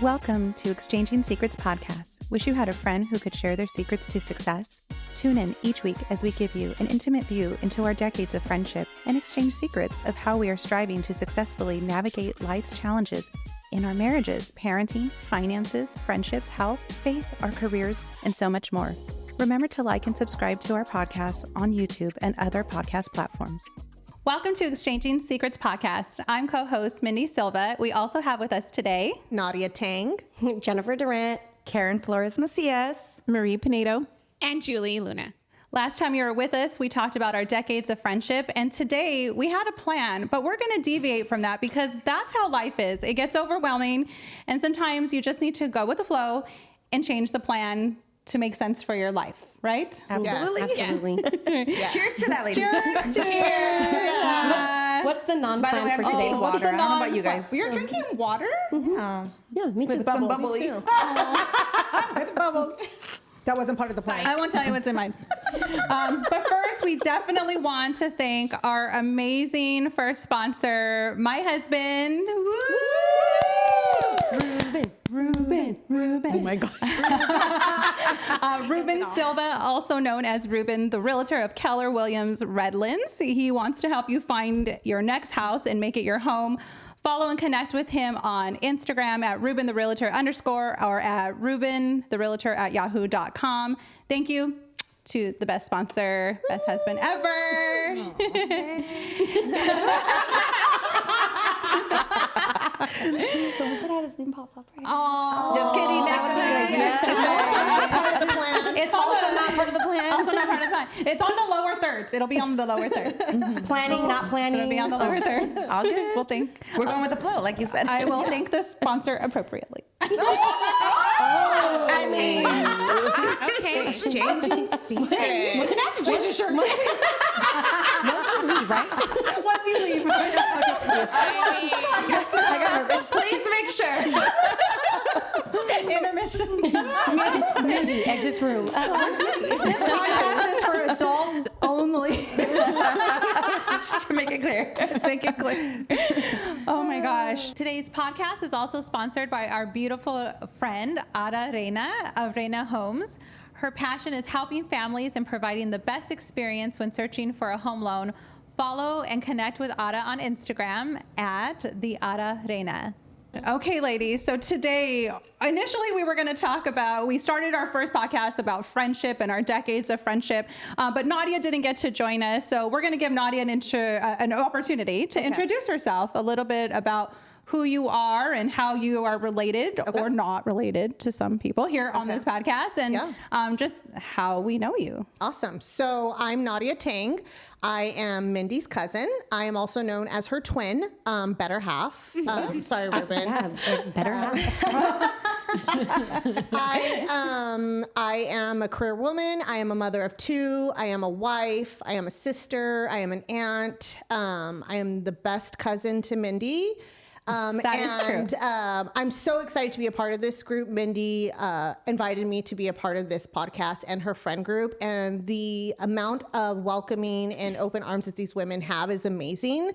Welcome to Exchanging Secrets podcast. Wish you had a friend who could share their secrets to success? Tune in each week as we give you an intimate view into our decades of friendship and exchange secrets of how we are striving to successfully navigate life's challenges in our marriages, parenting, finances, friendships, health, faith, our careers, and so much more. Remember to like and subscribe to our podcast on YouTube and other podcast platforms. Welcome to Exchanging Secrets podcast. I'm co-host Mindy Silva. We also have with us today Nadia Theng, Jennifer Durant, Karen Flores-Macias, Marie Pinedo, and Julie Luna. Last time you were with us, we talked about our decades of friendship, and today we had a plan, but we're going to deviate from that because that's how life is. It gets overwhelming, and sometimes you just need to go with the flow and change the plan to make sense for your life, right? Absolutely. Yes. Absolutely. Yeah. Cheers to that, ladies. Cheers! Cheers! What's the non-plan way, for I'm today? drinking water. I don't know about you guys. You're drinking water? Yeah, me too. With some bubbly. With bubbles. That wasn't part of the plan. I won't tell you what's in mine. But first, we definitely want to thank our amazing first sponsor, my husband. Woo! Ruben. Oh my gosh. Ruben Silva, also known as Ruben, the realtor of Keller Williams Redlands. He wants to help you find your next house and make it your home. Follow and connect with him on Instagram at RubenTheRealtor_ or at RubenTheRealtor@yahoo.com. Thank you to the best sponsor, best husband ever. Oh, Just kidding. it's also Not part of the plan. Also not part of the plan. It's on the lower thirds. It'll be on the lower third. Planning, not planning. It'll be on the lower thirds. All good. We'll think. We're going with the flow, like you said. I will thank the sponsor appropriately. I mean, Okay, exchanging secrets. Change your shirt. Leave, right? Once you leave. please make sure. Intermission. Mindy, exits room. This podcast is for adults only. Just to make it clear. Let's make it clear. Oh my gosh. Today's podcast is also sponsored by our beautiful friend, Ada Reina of Reina Homes. Her passion is helping families and providing the best experience when searching for a home loan. Follow and connect with Ada on Instagram at the Ada Reina. Okay, ladies. So today, initially we were going to talk about, we started our first podcast about friendship and our decades of friendship, but Nadia didn't get to join us. So we're going to give Nadia an opportunity to introduce herself a little bit about who you are and how you are related or not related to some people here on this podcast, and just how we know you. Awesome. So I'm Nadia Theng. I am Mindy's cousin. I am also known as her twin, better half. Sorry, Ruben. Yeah, better half. I am a career woman. I am a mother of two. I am a wife. I am a sister. I am an aunt. I am the best cousin to Mindy. That is true. I'm so excited to be a part of this group. Mindy invited me to be a part of this podcast and her friend group. And the amount of welcoming and open arms that these women have is amazing.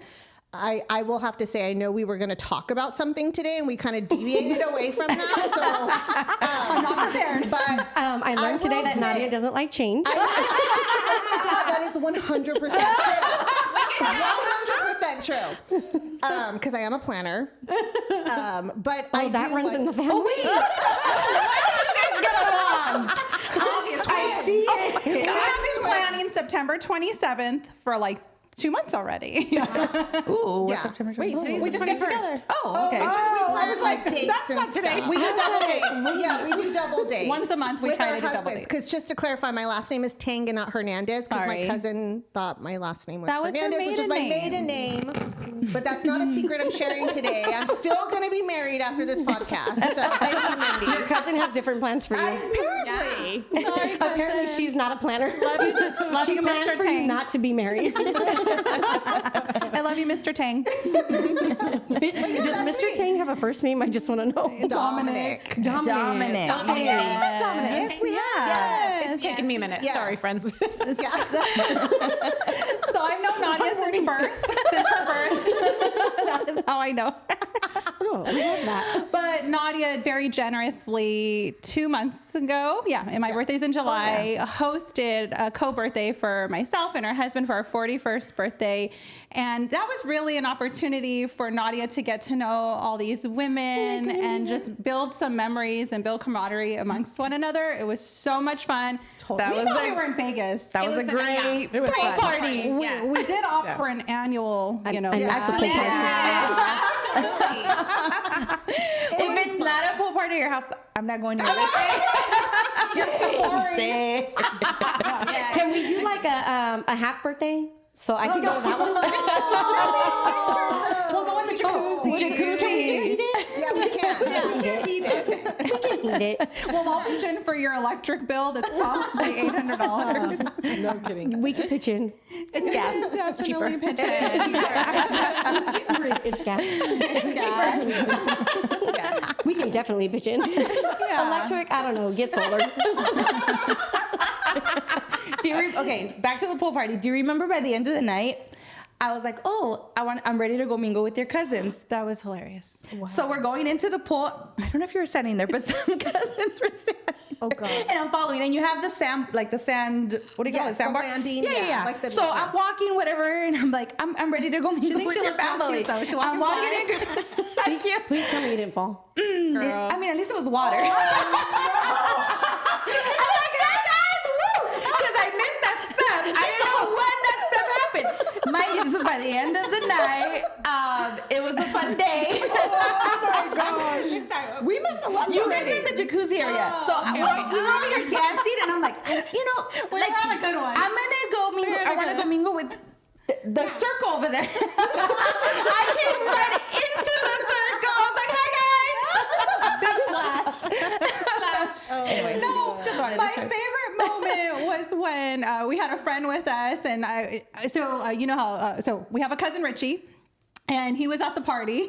I will have to say, I know we were going to talk about something today and we kind of deviated away from that. So I'm not prepared. But I learned today that Nadia doesn't like change. that is 100% true. 100% true. Because I am a planner. But That runs in the family. I see it. We have been planning September 27th for like 2 months already. Ooh, Yeah. September 20th. Wait, We just get together. Oh, okay. There's like dates. That's not today. We do double date. Yeah, we do double dates. Once a month, we with try our to do double husbands. dates. Because just to clarify, my last name is Theng and not Hernandez. Because my Sorry. cousin thought my last name was That was her Hernandez, which is my maiden maiden name. But that's not a secret I'm sharing today. I'm still going to be married after this podcast. So thank you, Mindy. Your cousin has different plans for you. Apparently. Apparently, she's not a planner. Love you, She Mr. plans for you Theng. not to be married. I love you, Mr. Theng. Does Mr. Theng have a first name? I just want to know. Dominic. Dominic. Okay. Yes, we have. It's taken me a minute. Yes. Sorry, friends. So I've known Nadia since birth. That is how I know. Oh, we love that. But Nadia very generously 2 months ago, and my birthday's in July, hosted a co-birthday for myself and her husband for our 41st birthday. And that was really an opportunity for Nadia to get to know all these women and just build some memories and build camaraderie amongst one another. It was so much fun. That was we were in Vegas. That was a great pool party. We did opt for an annual, I love the pool party. Absolutely. If it's not a pool party at your house, I'm not going to it. Can we do like a half birthday? So I can go to that one. We'll go in the jacuzzi. Yeah, we can. We can eat it. We'll all pitch in for your electric bill. That's probably $800. No kidding. We can pitch in. It's gas. It's cheaper. Pitch in. It's gas. We can definitely pitch in. Electric, I don't know, get solar. Okay, back to the pool party. Do you remember by the end of the night, I was like, oh, I'm ready to go mingle with your cousins. That was hilarious. So we're going into the pool. I don't know if you were standing there, but some cousins were standing. Oh God. And I'm following, and you have the sand, what do you call it? Sandbar? landing. Yeah. Like the, So I'm walking, whatever, and I'm like, I'm ready to go mingle with she your looks so family. cute, though. She I'm walking in. Thank you. Please tell me you didn't fall. Girl. I mean, at least it was water. I'm like, hey guys, woo! Because I missed that step. I didn't know when that step happened. Mind you, this is by the end of the night. It was a fun day. oh my gosh. We must have loved You guys were in the jacuzzi area. So we were over here dancing, and I'm like, We're on a good one. I'm gonna go mingle. I want to go mingle with the circle over there. I came right into the circle. I was like, hi guys. Big splash. Oh my Just wanted to My check. favorite moment was when we had a friend with us, and you know how so we have a cousin Richie, and he was at the party.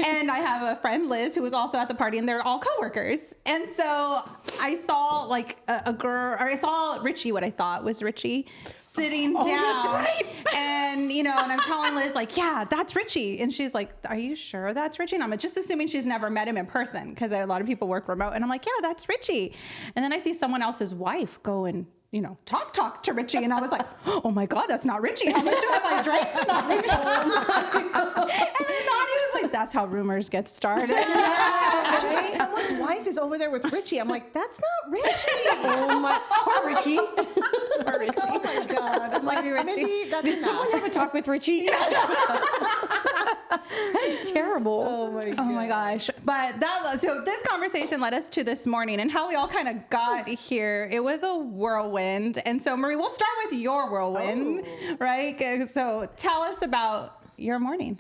And I have a friend, Liz, who was also at the party, and they're all coworkers. And so I saw like a girl, or I saw Richie, what I thought was Richie, sitting down. That's right. And, and I'm telling Liz, like, yeah, that's Richie. And she's like, are you sure that's Richie? And I'm just assuming she's never met him in person, because a lot of people work remote. And I'm like, yeah, that's Richie. And then I see someone else's wife go and talk to Richie. And I was like, oh my God, that's not Richie. How much do I drink to not Richie? And then Nadia was like, that's how rumors get started. She's like, someone's wife is over there with Richie. I'm like, that's not Richie. Oh my, poor Richie. Poor Richie. Oh my God. I'm like, maybe that's Did someone have a talk with Richie? That's terrible. Oh my God. Oh my gosh. But so this conversation led us to this morning, and how we all kind of got here. It was a whirlwind. And so, Marie, we'll start with your whirlwind, right? So tell us about your morning.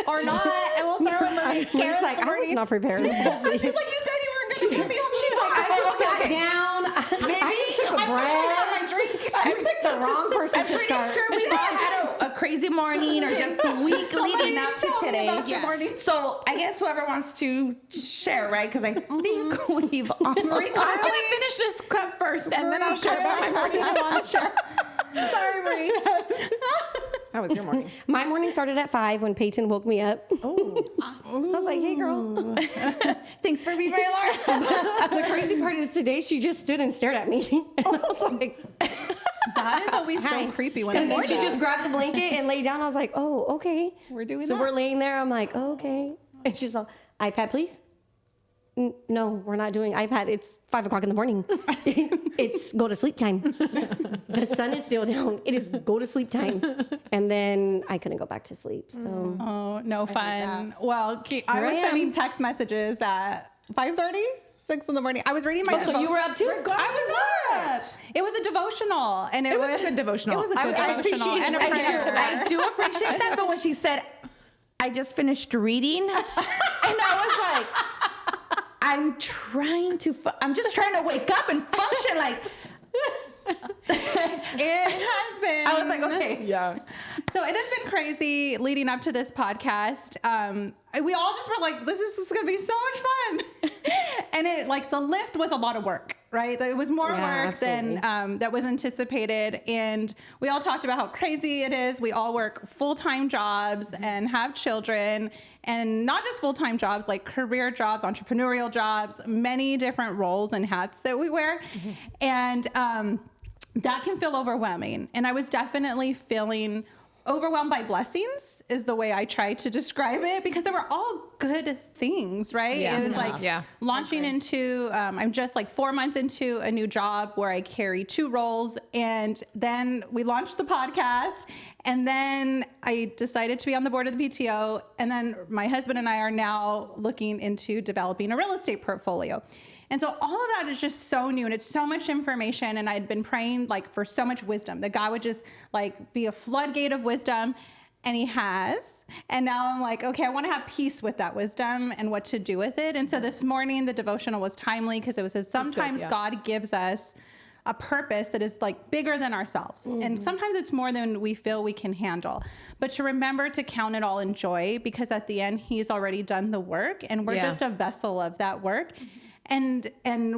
Or not. And we'll start with Marie. Karen's like, I was not prepared. She's like, you said you weren't going to give me a She's like, I just sat down. Maybe I just took a breath. my drink. You picked the wrong person I'm to pretty start. sure we all had a crazy morning or just a week leading up to today. So I guess whoever wants to share, right? Because I think we've all I'm going to finish this cup first, and then I'll share about my morning. I want to share. Sorry, Marie. How was your morning? My morning started at 5 when Peyton woke me up. Oh, I was like, hey, girl. Thanks for being my alarm. The crazy part is today she just stood and stared at me. And I was like, That is always so creepy when and they then do she that. just grabbed the blanket and laid down. I was like, oh, okay. We're doing So that. we're laying there. I'm like, oh, okay. And she's like, iPad, please. No, we're not doing iPad. It's 5 o'clock in the morning. It's go to sleep time. The sun is still down. It is go to sleep time. And then I couldn't go back to sleep. So Oh, no fun. Well, I Here was I sending am. text messages at 5:30, 6 in the morning. I was reading my so phone. you were up too? I was up. It was a devotional, and it was a good devotional. It was a good I devotional appreciate and a it. prayer to I that. do appreciate that, but when she said, I just finished reading, and I was like, I'm just trying to wake up and function like. It has been. I was like, okay. yeah. So it has been crazy leading up to this podcast. We all just were like, this is going to be so much fun. And it like the lift was a lot of work, right? It was more work than that was anticipated. And we all talked about how crazy it is. We all work full-time jobs and have children, and not just full-time jobs, like career jobs, entrepreneurial jobs, many different roles and hats that we wear. And that can feel overwhelming. And I was definitely feeling overwhelmed by blessings is the way I try to describe it, because they were all good things, right? Yeah. It was like launching into, I'm just like 4 months into a new job where I carry 2 roles. And then we launched the podcast. And then I decided to be on the board of the PTO. And then my husband and I are now looking into developing a real estate portfolio. And so all of that is just so new, and it's so much information. And I'd been praying like for so much wisdom that God would just like be a floodgate of wisdom, and he has. And now I'm like, okay, I want to have peace with that wisdom and what to do with it. And so this morning the devotional was timely because it says sometimes God gives us a purpose that is like bigger than ourselves. And sometimes it's more than we feel we can handle. But to remember to count it all in joy, because at the end he's already done the work, and we're just a vessel of that work. And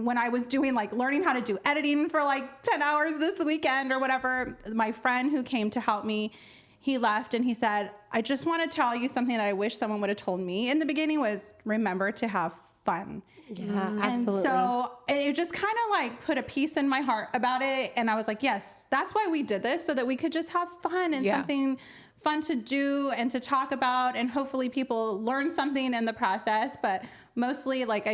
when I was doing like learning how to do editing for like 10 hours this weekend or whatever, my friend who came to help me, he left and he said, I just want to tell you something that I wish someone would have told me in the beginning was remember to have fun. Yeah, And absolutely. so it just kind of like put a peace in my heart about it. And I was like, yes, that's why we did this, so that we could just have fun and something fun to do and to talk about. And hopefully people learn something in the process. But mostly like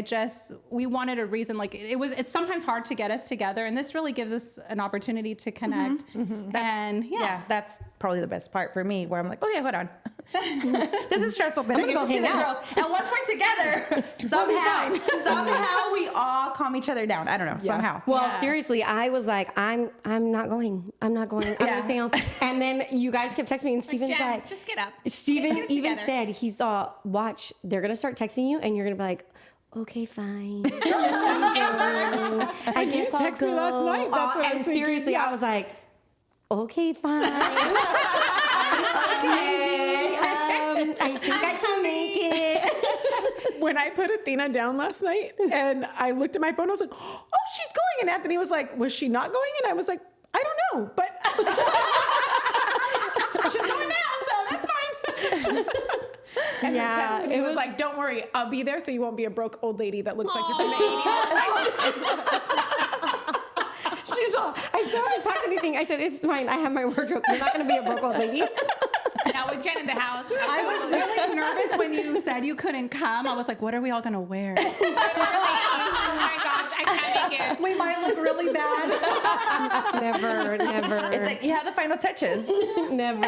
we wanted a reason, like it's sometimes hard to get us together. And this really gives us an opportunity to connect. And that's probably the best part for me, where I'm like, okay, hold on. This is stressful, but I get to see the girls. And once we're together, somehow we all calm each other down. I don't know, somehow. Well, seriously, I was like, I'm not going. I'm gonna stay home. And then you guys kept texting me, and Steven's Jen, like, just get up. Steven Get even together. said, he's watch, they're gonna start texting you, and you're gonna be like, okay, fine. I guess I'll text me go. last night. That's what I was and thinking. seriously, I was like, okay, fine. I think I can make it. When I put Athena down last night and I looked at my phone, I was like, oh, she's going. And Anthony was like, was she not going? And I was like, I don't know, but she's going now, so that's fine. And it was like, don't worry, I'll be there so you won't be a broke old lady that looks like you're from the 80s. She's all, I still haven't packed anything. I said, it's fine. I have my wardrobe. You're not going to be a broke old lady. Now with Jen in the house. I was really nervous when you said you couldn't come. I was like, what are we all gonna wear? Oh my gosh, I can't make it. We might look really bad. Never. It's like, you have the final touches. Never.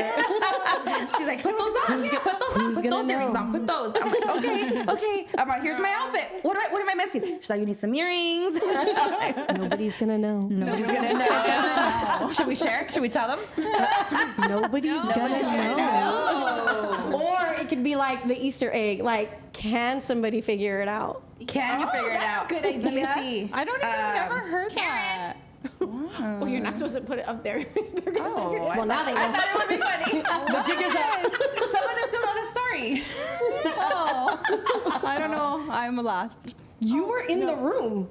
She's like, put those on. Put those on. Put gonna those earrings know? on. Put those. I'm like, okay. I'm like, here's my outfit. What am I missing? She's like, you need some earrings. Nobody's going to know. Nobody's gonna know. Should we share? Should we tell them? Nobody's going to know. Or it could be like the Easter egg. Like, can somebody figure it out? Can you figure it out? Good idea. Let me see. I don't even never heard that. Well, you're not supposed to put it up there. They're gonna figure it out. Well, now they know. I thought it would be funny. The jig is up. Some of them don't know the story. Oh, I don't know. I'm lost. You were in the room.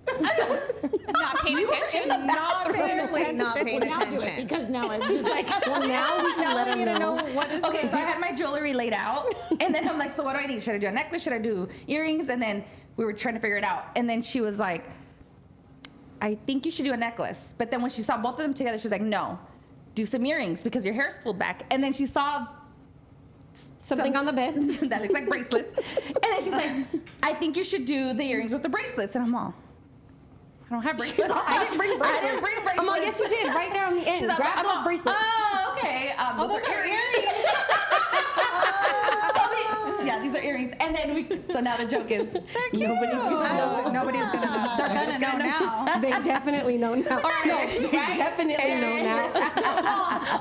Not paying attention. Not paying Now do it attention. because now I'm just like, Well, now we can let them know. What is Okay, so I had my jewelry laid out, and then I'm like, so what do I need? Should I do a necklace? Should I do earrings? And then we were trying to figure it out. And then she was like, I think you should do a necklace. But then when she saw both of them together, she's like, no, do some earrings because your hair's pulled back. And then she saw Something on the bed. that looks like bracelets. And then she's like, I think you should do the earrings with the bracelets. And I'm all, I don't have bracelets. I didn't bring bracelets. I didn't bring bracelets. I'm like, yes, you did. Right there on the end. She's like, Grab those bracelets. Oh, okay. Those are earrings. Yeah, these are earrings. And then so now the joke is, Nobody's going to know. Nobody's gonna know. They're gonna know now. They definitely know now. They definitely know now.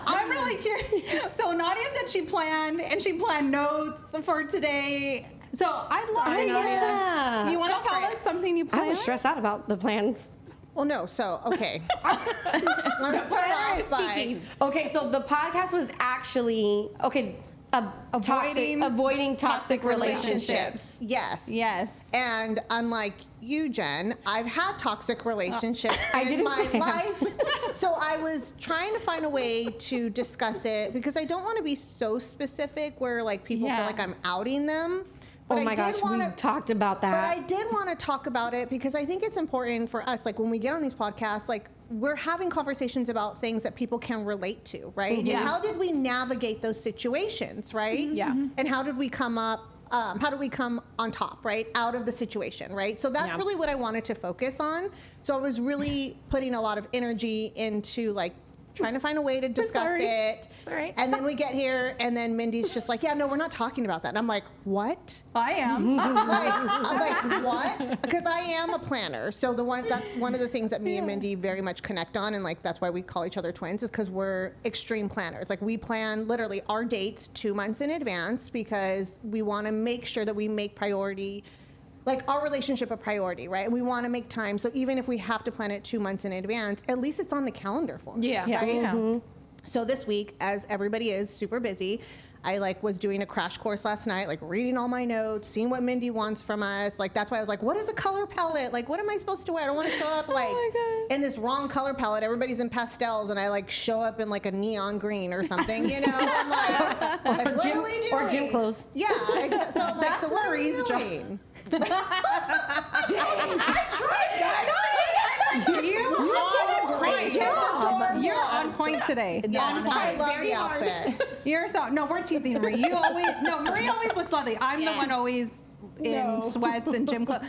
I'm really curious. So Nadia said she planned notes for today. So I love it, Nadia. Yeah. You want to tell us something you I planned? was stressed out about the plans. Well, no. So, okay. Let me start off by Okay, so the podcast was actually, okay, avoiding toxic relationships. Yes. Yes. And unlike you, Jen, I've had toxic relationships in my life. So I was trying to find a way to discuss it because I don't want to be so specific where like people feel like I'm outing them. But oh my gosh, we talked about that. But I did want to talk about it because I think it's important for us, like when we get on these podcasts, like we're having conversations about things that people can relate to, right? Yeah. And how did we navigate those situations, right? Yeah. And how did we come up, how do we come on top, right? Out of the situation, right? So that's really what I wanted to focus on. So I was really putting a lot of energy into like trying to find a way to discuss it. It's all right. And then we get here and then Mindy's just like, yeah, no, we're not talking about that. And I'm like, what? I am. I'm like, what? Because I am a planner. So that's one of the things that me and Mindy very much connect on. And like, that's why we call each other twins is because we're extreme planners. Like we plan literally our dates 2 months in advance because we want to make sure that we make priority, like our relationship a priority, right? We want to make time. So even if we have to plan it 2 months in advance, at least it's on the calendar for us. Yeah. Right? Yeah. So this week, as everybody is super busy, I like was doing a crash course last night, like reading all my notes, seeing what Mindy wants from us. Like that's why I was like, what is a color palette? Like what am I supposed to wear? I don't want to show up like in this wrong color palette. Everybody's in pastels and I like show up in like a neon green or something, you know? I'm like what are we doing? Or gym clothes. Yeah. So I'm like, so what are we Marie's doing? I tried, guys. You're on point today. Yeah, I love the outfit. You're so no. We're teasing Marie. Marie always looks lovely. I'm the one always in sweats and gym clothes.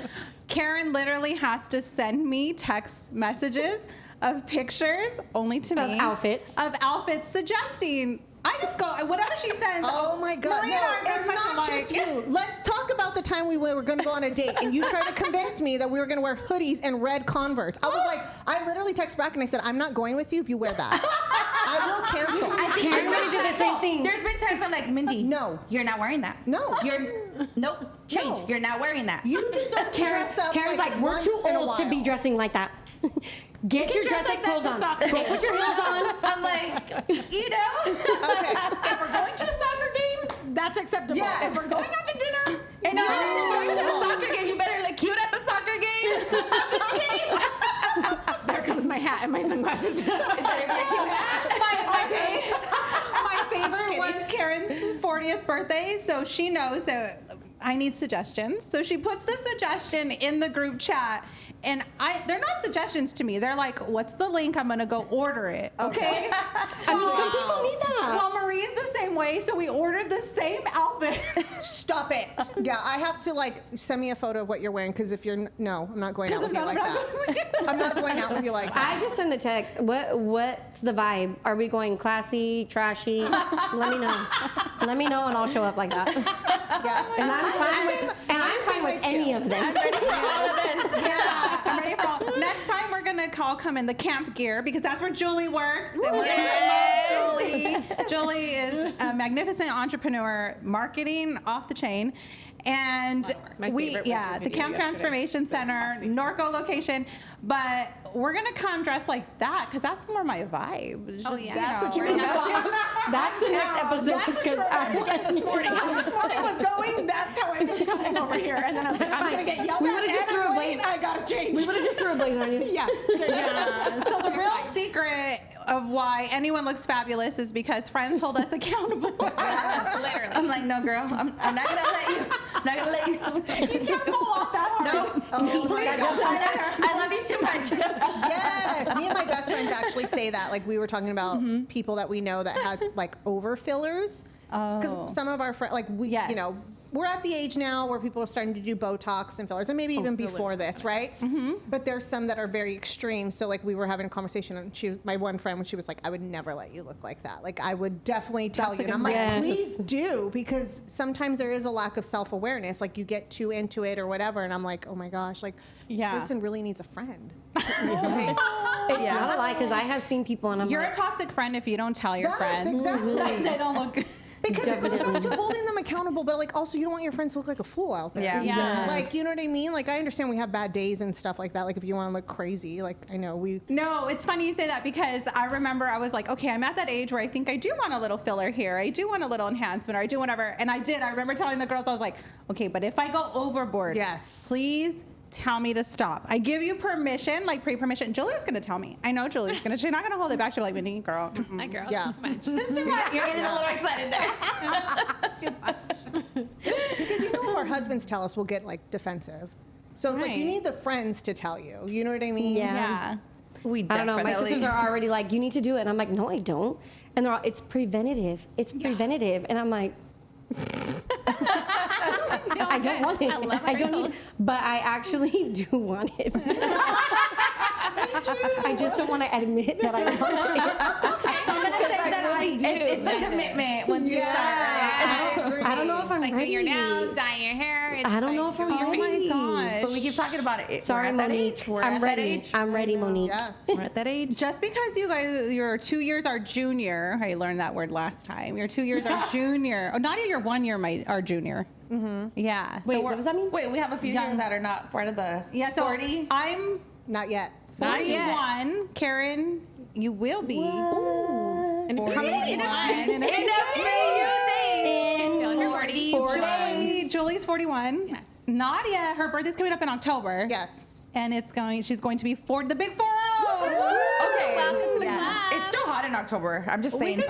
Karen literally has to send me text messages of pictures only to me Of outfits suggesting. I just go whatever she sends. Oh my God! Marie No, and I are very it's much not alike. just you. Let's talk about the time we were going to go on a date, and you tried to convince me that we were going to wear hoodies and red Converse. I was like, I literally texted back and I said, I'm not going with you if you wear that. I will cancel. Everybody did the same thing. There's been times I'm like, Mindy, No. you're not wearing that. No. Nope, change. No. You're not wearing that. You deserve to dress up. Karen's like, we're once too in a old to while." be dressing like that. Get your dress dress like clothes that on. to soccer Go games. put your heels on. I'm like, you know. Okay. If we're going to a soccer game, that's acceptable. Yes. If we're going out to dinner, And no, if you're going to a soccer game, you better look cute at the soccer game. there comes my hat and my sunglasses. My favorite was Karen's 40th birthday, so she knows that I need suggestions. So she puts the suggestion in the group chat, and they're not suggestions to me. They're like, what's the link? I'm going to go order it. Okay? I mean, some people need that. Well, Marie's the same way, so we ordered the same outfit. Stop it. Yeah, I have to like send me a photo of what you're wearing because if you're no, I'm not going out with you like that. I'm not going out with you like that. I just send the text. What's the vibe? Are we going classy, trashy? Let me know. Let me know, and I'll show up like that. Yeah, And I'm fine with any of them. I'm ready for all events. Yeah, I'm ready for all. Next time we're gonna all come in the camp gear because that's where Julie works. And we're gonna promote Julie. Julie is a magnificent entrepreneur, marketing off the chain. And My favorite was the your Camp video yesterday. Transformation Center, Norco location, but we're gonna come dressed like that because that's more my vibe. It's just, That's what you're know, about to. That's the next episode. That's what you were about to get this morning. When this morning was going, that's how I was coming over here. And then I was like, I'm going to get yelled We at. would've just and threw I'm a late, blazer. I got to change. We would have just threw a blazer on you. Yeah. So the real secret of why anyone looks fabulous is because friends hold us accountable. Literally. I'm like, no, girl. I'm not gonna let you. I'm not gonna let you. You can't pull off that hard. No. my God. I love you too much. Yes, me and my best friends actually say that. Like we were talking about people that we know that has like over fillers. Because some of our friends, like we, Yes. you know, we're at the age now where people are starting to do Botox and fillers, and maybe even before this, right? But there's some that are very extreme. So like we were having a conversation, and my one friend, when she was like, "I would never let you look like that. Like I would definitely tell That's you." a And I'm good like, point. "Please do," because sometimes there is a lack of self-awareness. Like you get too into it or whatever, and I'm like, "Oh my gosh, like Yeah. this person really needs a friend." It's not a lie because I have seen people and I'm You're like, a toxic friend if you don't tell your Yes, friends. exactly. They don't look good. Because you're holding them accountable, but like also you don't want your friends to look like a fool out there. Yeah. Yeah. Like, you know what I mean? Like, I understand we have bad days and stuff like that. Like, if you want to look crazy, like, I know we. No, it's funny you say that because I remember I was like, okay, I'm at that age where I think I do want a little filler here. I do want a little enhancement, or I do whatever. And I did. I remember telling the girls, I was like, okay, but if I go overboard, Yes. please tell me to stop. I give you permission, like pre-permission. Julie's gonna tell me. I know Julie's gonna. She's not gonna hold it back. She's like, Mindy, girl. Mm-mm. Hi, girl. Yeah. It's much. It's too much. You're getting a little excited there. Too much. Because you know, if our husbands tell us, we'll get like defensive. So it's like you Right. need the friends to tell you. You know what I mean? Yeah. We I don't know. definitely. My sisters are already like, you need to do it. And I'm like, no, I don't. And they're all, it's preventative. It's preventative. And I'm like, I don't want it. I love I don't need miracles. it. But I actually do want it. I just don't want to admit that I want it. So I'm gonna say that it's a commitment once you start. I don't know if I'm Like ready. doing your nails, dyeing your hair. It's I don't know like, if I'm you're ready. Oh my gosh. But we keep talking about it. Sorry, we're at that Monique. age. We're I'm at ready. that age. I'm ready, Monique. Yes. We're at that age. Just because you guys, you're 2 years our junior, I learned that word last time. You're 2 years our junior. Oh, Nadia, you're 1 year our junior. Mm-hmm. Yeah. Wait, so what does that mean? Wait, we have a few Young. here that are not part of the Yeah, so 40. I'm Not yet. Not yet. 41. Karen, you will be. And how many? In a few She's still in her 40s. Julie's 41. Yes. Nadia, her birthday's coming up in October. Yes. And she's going to be the big 40. Okay. Welcome to the Yes. club. It's still hot in October. I'm just saying.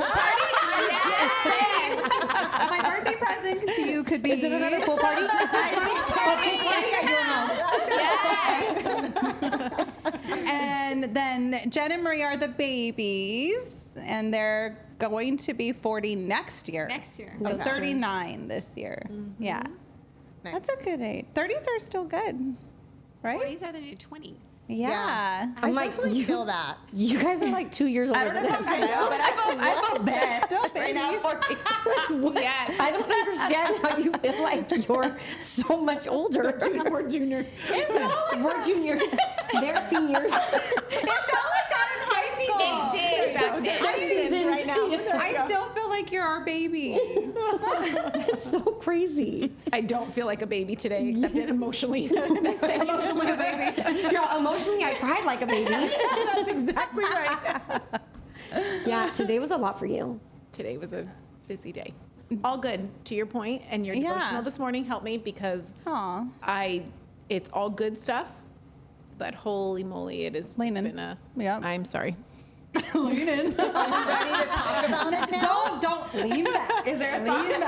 My birthday present to you could be. Is it another pool party? And then Jen and Marie are the babies, and they're going to be 40 next year. Next year. So Okay. 39 this year. Yeah. Nice. That's a good age. 30s are still good, right? 40s are the new 20s. Yeah. I I'm like, definitely you- feel that. You guys are like 2 years older I don't know than if us. I'm saying, but I feel bad. Right now, Yes. I don't understand how you feel like you're so much older. We're junior. We're juniors. They're seniors. It did back then. Seasoned right now. I still feel like you're our baby. It's so crazy. I don't feel like a baby today, except in emotionally. Emotionally a baby. You're emotionally, I cried like a baby. That's exactly right. Yeah, today was a lot for you. Today was a busy day. All good. To your point, and your Yeah. devotional this morning helped me because Aw. it's all good stuff, but holy moly, it has just Lean in. been a. Yep. I'm sorry. Lean in. Ready to talk about it now? Don't lean back. Is there a song? Lean in.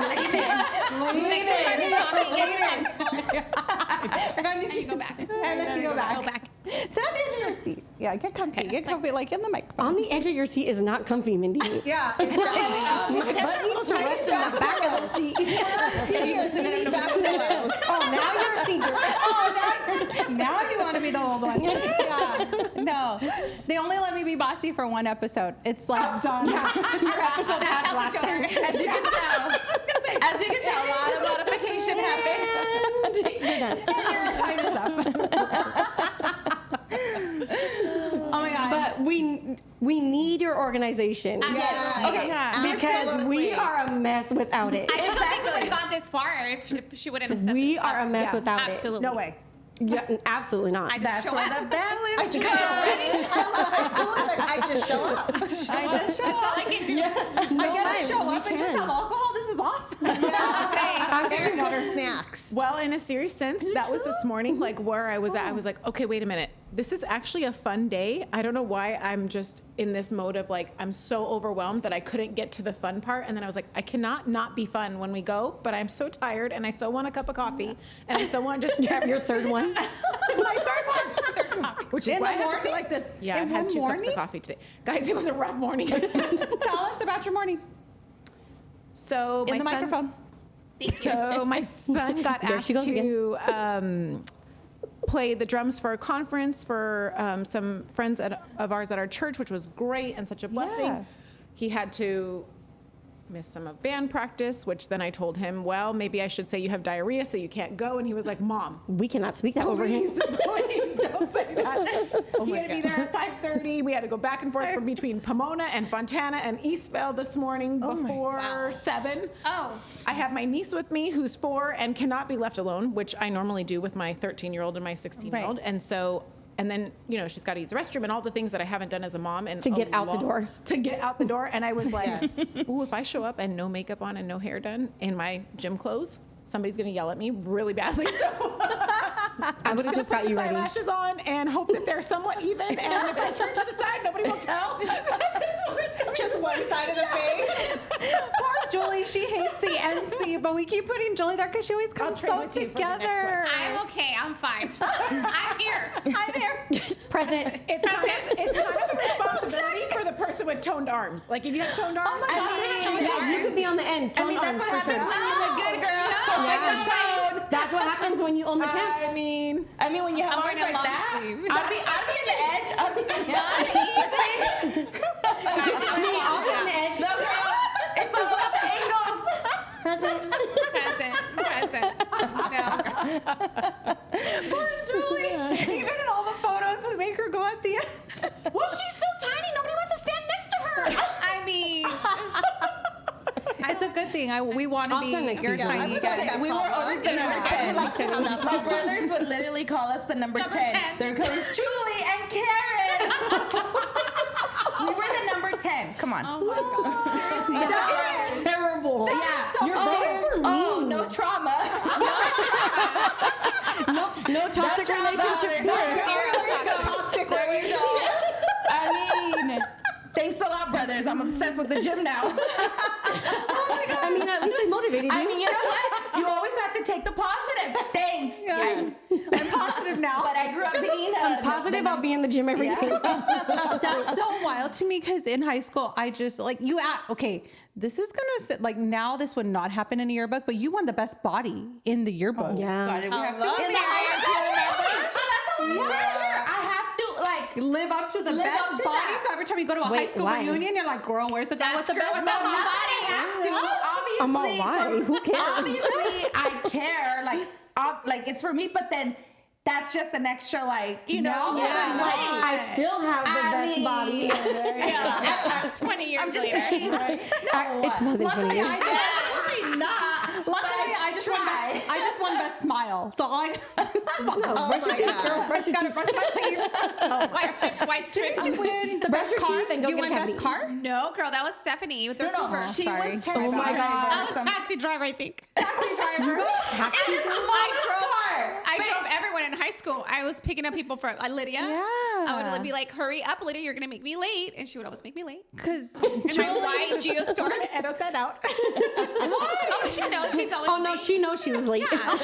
You're going to go back. And then you go back. Go back. Sit on the edge of your seat. Yeah, get comfy. Get comfy, like in the microphone. On the edge of your seat is not comfy, Mindy. Yeah. It's definitely not. But needs to rest in the back of the seat. Oh, now you're a senior. Now you want to be the old one. Yeah. No. They only let me be bossy for one episode. It's like done. Your episode passed last time. As you can tell, a lot of modification happened. You're done. Your time is up. Oh my gosh. But we need your organization. Okay. Because we are a mess without it. I just don't think we would have gone this far if she wouldn't have said We this. are a mess without it. Absolutely. No way. Yeah, absolutely not. I just That's show where up. the balance I just I just show up. I just show That's all up. I can do. I get to show up and just have alcohol. This is awesome. I'm thinking water snacks. Well, in a serious sense, that was this morning, like where I was at. I was like, okay, wait a minute. This is actually a fun day. I don't know why I'm just in this mode of like, I'm so overwhelmed that I couldn't get to the fun part. And then I was like, I cannot not be fun when we go, but I'm so tired and I so want a cup of coffee and I so want just Your third one. my third one. Which is In why the I have to sit morning? like this. Yeah, In I had one 2 cups morning? of coffee today. Guys, it was a rough morning. Tell us about your morning So in my the son- microphone. So my son got There asked she goes to play the drums for a conference for some friends of ours at our church, which was great and such a blessing. Yeah. He had to missed some of band practice, which then I told him, well, maybe I should say you have diarrhea so you can't go. And he was like, Mom, We cannot speak that over him. please don't say that. He had to be there at 5:30. We had to go back and forth from between Pomona and Fontana and Eastvale this morning before 7. Oh. I have my niece with me who's 4 and cannot be left alone, which I normally do with my 13-year-old and my 16-year-old. Right. And so, and then, you know, she's got to use the restroom and all the things that I haven't done as a mom. And To get out the door. To get out the door. And I was like, ooh, if I show up and no makeup on and no hair done in my gym clothes, somebody's going to yell at me really badly. So I would have just got you ready. eyelashes on and hope that they're somewhat even. And if I turn to the side, nobody will tell. Just one side of the face. Poor Julie, she hates the NC, but we keep putting Julie there because she always comes train so with you for the next together. I'm okay. I'm fine. I'm here. I'm here. Present. It's kind of the responsibility for the person with toned arms. Like if you have toned arms, Yeah, you could be on the end. I mean, that's what happens when you look good, girl. Yeah. That's what happens when you own the camp. I mean, when you have I'm arms wearing a like long that, sleeve. I'll be in the edge. I'll be in I'll be on the edge. No, girl. It's all about the angles. Present. Present. No. Poor Julie. Even in all the photos, we make her go at the end. well, she's so tiny. Nobody wants to stand next to her. I mean, It's a good thing. We want to I'll be stand next to your you, Julie. tiny I guy. that We were problem. always the number 10. My brothers would literally call us the number 10. 10. There goes Julie and Karen. We were the number 10. Come on. oh my God. That is terrible. Yeah. so Your bad. brothers were mean. No trauma. No toxic relationships here. Toxic relationship. I mean, thanks a lot, brothers. I'm obsessed with the gym now. I mean, at least they motivated you. I mean, you know what? You always have to take the positive. Thanks. Yes. I'm positive now. But I grew up being Positive, I'll be in the gym every day. That's so wild to me because in high school, I just okay, this is gonna sit like now this would not happen in a yearbook, but you won the best body in the yearbook. Yeah. We have love in the the idea. So that's a lot of pressure. I have to like Live up to the Live best up to body. that. So every time you go to a high Wait, school why? reunion, you're like, girl, where's the girl with the That's best girl body? with the nobody has to. Obviously, I'm all, why? Who cares? Obviously, I care. Like it's for me, but then that's just an extra, like, you know. No, yeah. Like, I still have the best body. Yeah. 20 years later. It's more than 20 years. Absolutely not. Luckily, I just won best smile. So all I just Oh my God. brush my teeth. White strips. Did you win the Brush best your car? teeth and don't You get win a best cavity. car? No, girl, that was Stephanie with her No, Uber. she sorry. was terrible. Oh my I gosh. was a taxi driver, I think. Taxi driver. I drove everyone in high school. I was picking up people from Lydia. Yeah. I would be like, hurry up, Lydia, you're going to make me late. And she would always make me late. Because And my white Geo We're store. gonna edit that out. Oh, she knows. She's always Oh no, late. she knows she was late. She knows.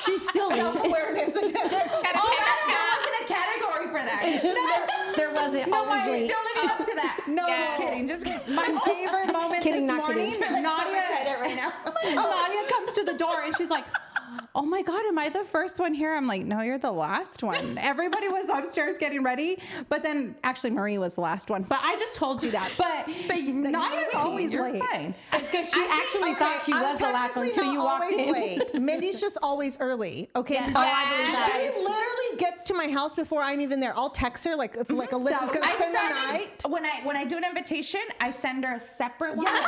She's still late. Awareness. She had a There wasn't a category for that. There wasn't always She's late. still living up to that. no, Yes. Just kidding. my favorite moment Kidding, this not morning, kidding. Nadia right now. Nadia comes to the door and she's like, oh my God, am I the first one here? I'm like, no, you're the last one. Everybody was upstairs getting ready. But then actually Marie was the last one. But I just told you that. But Nadia's always late. Fine. It's because she actually thought she was the last one until you walked in. Late. Mindy's just always early. Okay. Yes. So Yes. she literally gets to my house before I'm even there. I'll text her like if like Alyssa's gonna I spend the started night. when I do an invitation, I send her a separate one. Yes.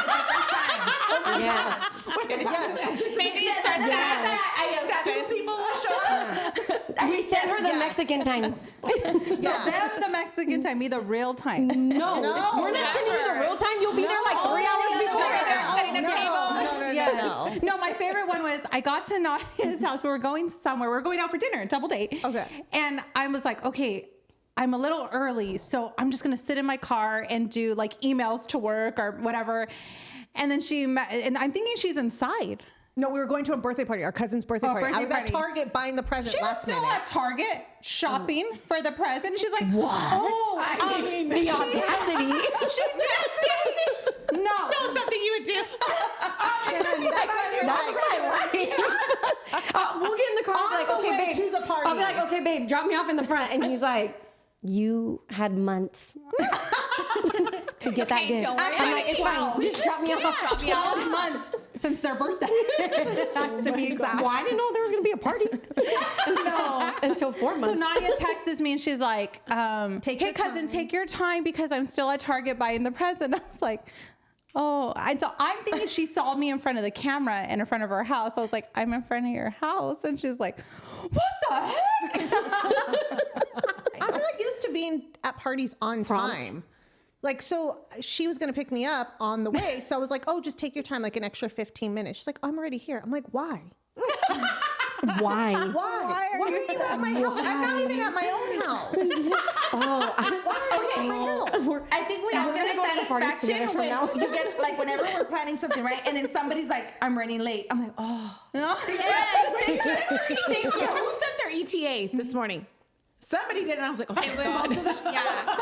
Yes. Yes. Maybe start that. I assume people will show up. We sent her the Yes. Mexican time. Yes. That's the Mexican time, me the real time. No, No, we're not sending you the real time. You'll be there like 3 hours before. Setting up tables. Yes. No, my favorite one was I got to Nadia's house. We were going somewhere. We were going out for dinner, double date. Okay. And I was like, okay, I'm a little early, so I'm just gonna sit in my car and do like emails to work or whatever. And then and I'm thinking she's inside. No, we were going to a birthday party, our cousin's birthday party. birthday I was at party. Target buying the present She was last still minute. at Target shopping for the present. And she's like, what? Oh, The audacity. she did. No. Still something you would do. That's my life. We'll get in the car. I'll be like, On the okay, way babe. to the party. I'll be like, okay, babe, drop me off in the front. And he's like, you had months to get that Okay, gift. don't worry. I'm like, it's fine. Just drop me off. 12 months since their birthday, to be exact. Well, I didn't know there was going to be a party until 4 months. So Nadia texts me and she's like, hey cousin, take your time because I'm still at Target buying the present. I was like, oh, so I'm thinking she saw me in front of the camera and in front of her house. I was like, I'm in front of your house. And she's like, what the heck? I'm not used to being at parties on time. Like, so she was going to pick me up on the way. So I was like, oh, just take your time, like an extra 15 minutes. She's like, I'm already here. I'm like, why? Why? Why are you at my house? I'm not even at my own house. Why are you at my house? I think we all get a satisfaction when you get, like, whenever we're planning something, right? And then somebody's like, I'm running late. I'm like, oh. Yes, thank you. Who sent their ETA this morning? Somebody did, and I was like, oh my God. Yeah.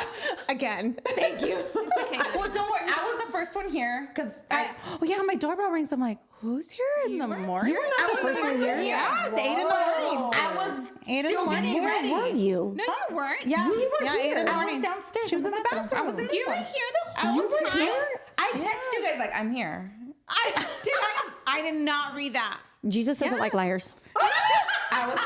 Again. Thank you. Okay. Well, don't worry. I was the first one here because Oh yeah, my doorbell rings. I'm like, who's here in the morning? You're not the first one here. Yeah, it's 8 in the morning. I was 8 in the still morning. getting ready. Where were you? No, you weren't. Yeah, We were yeah, 8 in the here. I morning. was downstairs. She was in the bathroom. I was in You were this here one. the whole time. I text you guys like, I'm here. I did not read that. Jesus doesn't like liars.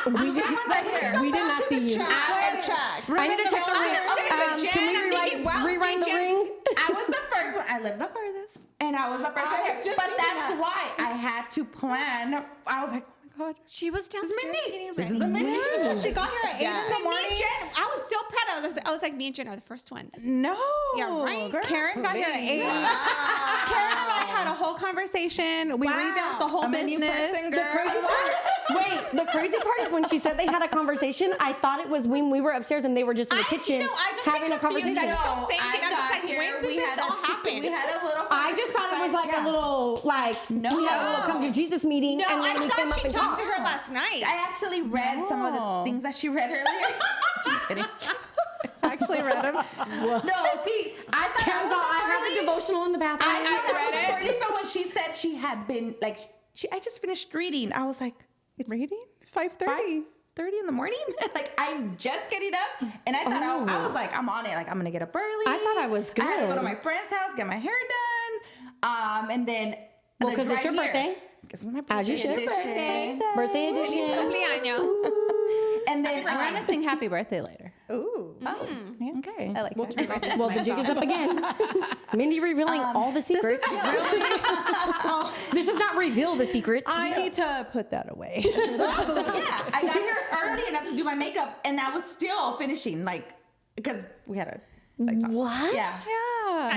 We did not see you. I need to check the ring. Can we rewind the ring? I was the first one. I lived the furthest, and I was the first one. was just But thinking that's why I had to plan. I was like, oh my God, She was downstairs getting ready. this is Mindy. She got here at 8 in the Me and morning. Jen, I was so proud of this. I was like, me and Jen are the first ones. No. Yeah, right. Girl. Karen got here at 8. Karen and I had a whole conversation. We revamped the whole I'm a new business. person, The girl. crazy part, wait, the crazy part is when she said they had a conversation, I thought it was when we were upstairs and they were just in the kitchen I just having a get confused. conversation. I just don't say anything. I'm just like, when did this all happen? We had a little. I just thought it was like a little, we had a little come to Jesus meeting No, and then I we came thought up she and talked talked. to her last night. I actually read some of the things that she read earlier. Just kidding. Actually read them. No, see, I thought I had the devotional in the bathroom. I read it, but when she said she had been like, I just finished reading. I was like, Reading? 5:30. 5:30 in the morning. Like I'm just getting up, and I thought I was like, I'm on it. Like I'm gonna get up early. I thought I was I had to go to good. my friend's house, get my hair done, and then Well, the 'cause it's drive your here. birthday. 'Cause it's my As you birthday should. edition. Birthday edition. Cumpleaños. And then We're gonna sing happy birthday later. Ooh. okay. I like that. Well, the jig is up again. Mindy revealing all the secrets. This does not reveal the secrets. I need to put that away. Yeah, I got here early enough to do my makeup, and I was still finishing, like, because we had a sex talk. What? Yeah.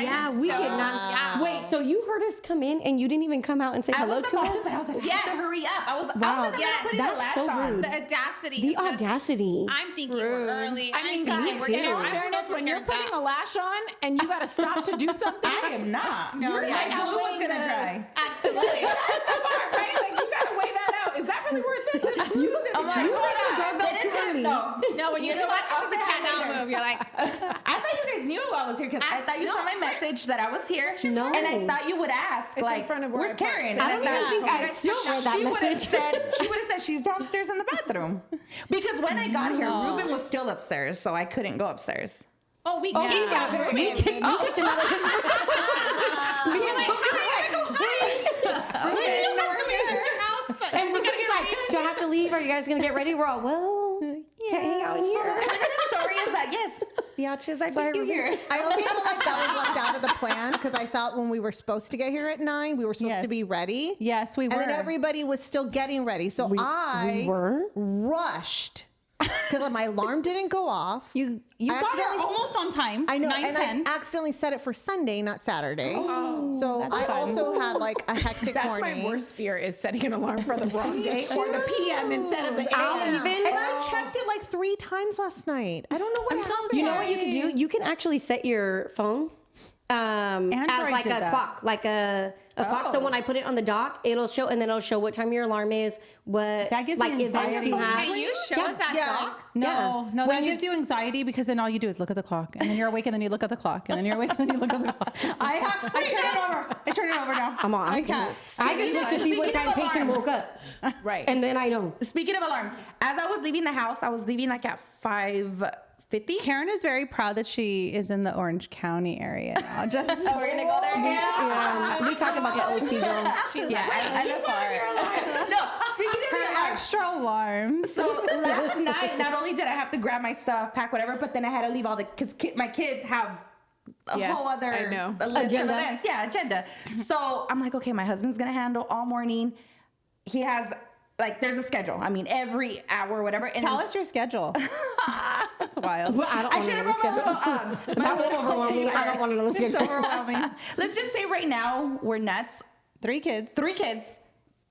Yeah, we did not. Wait, so you heard us come in and you didn't even come out and say hello to us? I was like, Yes. I have to hurry up. I was Wow. in the middle of putting That's the lash so on. rude. The audacity. The just- audacity. I'm thinking we're early. I mean, I'm guys, thinking in we're all getting fairness, when you're putting a lash on and you got to stop to do something, I am not. No, You're yeah, like, I'm glue was weighing gonna the- dry. Absolutely. that's the part, right? Like you got to weigh that out. Is that really worth it? I'm like, You hold raised the on. doorbell It too is early. though. No, when you do know what? lashes, I'll it's a say cat that now later. move. You're like, I thought you guys knew I was here because I thought you saw my message that I was here. No. And I thought you would ask, in like, front of where where's I parked. Karen? I don't even think I still read that She would have message. said, she's downstairs in the bathroom. Because when I got here, Ruben was still upstairs, so I couldn't go upstairs. oh, we kicked out Ruben. We kicked him out of his And we're like, do I have to leave? Are you guys going to get ready? We're all, well, can't hang out in So here. the story is that, yes, Biatches, I got you here. I also feel like that was left out of the plan because I thought when we were supposed to get here at 9, we were supposed to be ready. Yes, we were. And then everybody was still getting ready. So I were? rushed because my alarm didn't go off. You I got here accidentally- almost on time. I know, 9:10. and I accidentally set it for Sunday, not Saturday. So I fun. also had like a hectic That's morning. my worst fear is setting an alarm for the wrong day or the PM instead of the AM. And I checked it like 3 times last night. I don't know what happened. You know what you can do? You can actually set your phone as like did a that. clock, like a clock. So when I put it on the dock, it'll show, and then it'll show what time your alarm is, what That gives like me events anxiety. you have. Can you show us that doc? No, Yeah. that gives you anxiety because then all you do is look at the clock, and then you're awake, and then you look at the clock, and then you're awake, and then you look at the clock. I turn it over now. I'm on. I can't. I just look to see what Speaking time of Peyton alarms. woke up, Right. and then I know. Speaking of alarms, as I was leaving the house, I was leaving like at 50. Karen is very proud that she is in the Orange County area now. Just So we're gonna go there again. Yeah, we talked about the OC girl. I live far. No, speaking of the extra alarms. So last night, not only did I have to grab my stuff, pack whatever, but then I had to leave all the because my kids have a whole other a list of events. Yeah, agenda. So I'm like, okay, my husband's gonna handle all morning. He has there's a schedule. I mean, every hour, whatever. And Tell us your schedule. That's wild. Well, I don't want to know the schedule. That was overwhelming. I don't want to know the schedule. It's overwhelming. Let's just say right now we're nuts. 3 kids. 3 kids,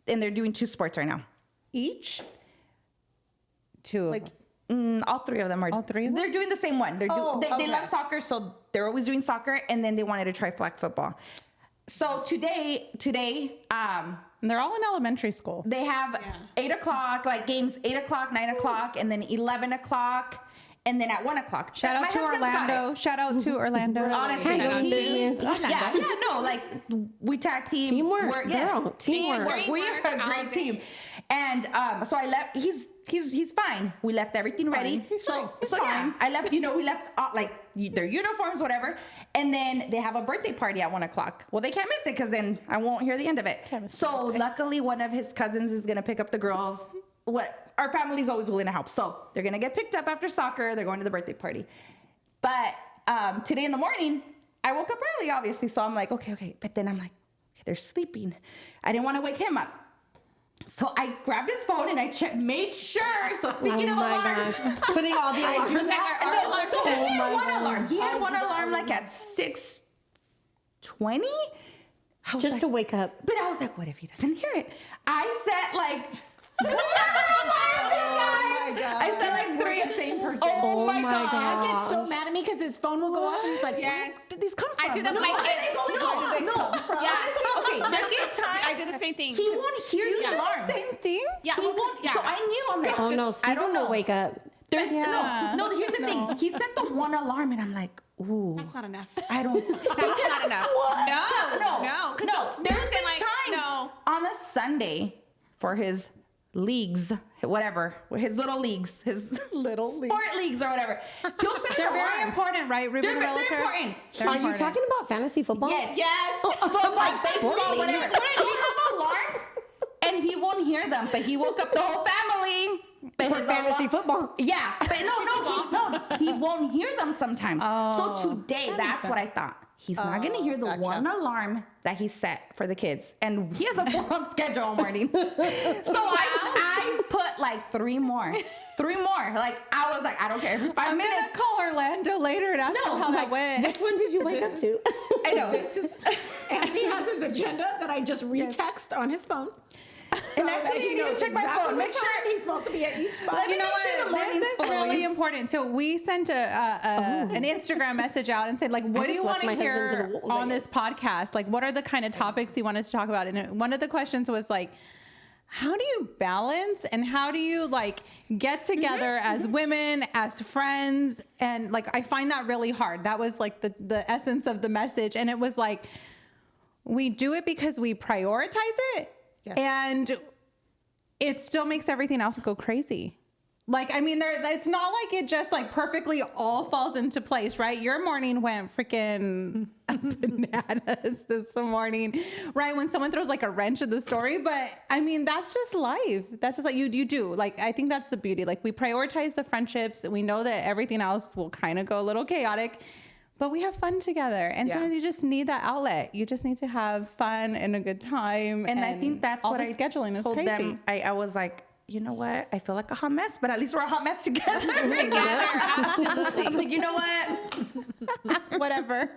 and they're doing 2 sports right now. Each? 2 of Like, them. All 3 of them are. All 3 of them? They're doing the same one. They okay. love soccer, so they're always doing soccer, and then they wanted to try flag football. So today, And they're all in elementary school. they have 8 o'clock, games 8 o'clock, 9 o'clock, and then 11 o'clock, and then at 1 o'clock. Shout out My to husband's got Orlando. it. Shout out to Orlando. Honestly, we tag team. Teamwork, We're- girl, teamwork. We're a great team. And so I left. He's fine. We left everything ready. So yeah, I left. We left their uniforms, whatever. And then they have a birthday party at 1 o'clock. Well, they can't miss it because then I won't hear the end of it. So luckily, one of his cousins is gonna pick up the girls. Our family's always willing to help. So they're gonna get picked up after soccer. They're going to the birthday party. But today in the morning, I woke up early, obviously. So I'm like, okay. But then I'm like, okay, they're sleeping. I didn't want to wake him up. So I grabbed his phone and I made sure. So speaking of alarms, putting all the alarms. he had one alarm. He had one alarm at 6:20. Just to wake up. But I was like, what if he doesn't hear it? I set 2 alarms, my God. I set 3. We're the same person. Oh my He God. gets so mad at me because his phone will go off and he's like, Yes. where did these come from? I do that with my kids. No. Yeah. Okay, There's kids. I do the same thing. He won't hear the alarm. Same thing? Yeah. He won't. Yeah. So I knew. I'm like, Oh no, I Steven don't know. will wake up. There's Yeah. no. Here's the thing. He set the 1 alarm, and I'm like, ooh. That's not enough. I don't. That's not enough. No. No. Because There's been times on a Sunday for his leagues, whatever, his little leagues, his little sport leagues or whatever. He'll set They're an very alarm. important, right, Ruben They're Realtor? important. Are you talking about fantasy football? Yes. Yes. Football, baseball, sport whatever. leagues. He'll have alarms, and he won't hear them. But he woke up the whole family. But For his fantasy alarm- football. Yeah, but he won't hear them sometimes. So today, that's what I thought. He's not gonna hear the gotcha. 1 alarm that he set for the kids, and he has a full-on schedule all morning. So I put 3 more. 3 more. I was like, I don't care. Every 5 I'm minutes. gonna call Orlando later and ask him how that went. Which one did you wake up to? I know. Anthony has his agenda that I just retext on his phone. And actually, you need to check my phone. Make sure he's supposed to be at each spot. Let me You know make sure the what? morning's This is flowing. really important. So we sent an Instagram message out and said, what do just you left want to my husband to hear the wolves, I on this podcast? What are the kind of topics you want us to talk about? And one of the questions was how do you balance and how do you get together as women, as friends? And I find that really hard. That was the essence of the message. And it was we do it because we prioritize it. Yes. And it still makes everything else go crazy. It's not like it just perfectly all falls into place, right? Your morning went freaking bananas this morning, right? When someone throws a wrench in the story, but that's just life. That's just you do. I think that's the beauty. We prioritize the friendships. We know that everything else will kind of go a little chaotic, but we have fun together. And sometimes you just need that outlet. You just need to have fun and a good time. And I think that's all what the scheduling is told crazy. them. I was like, you know what? I feel like a hot mess, but at least we're a hot mess together. Absolutely. I'm like, you know what? Whatever.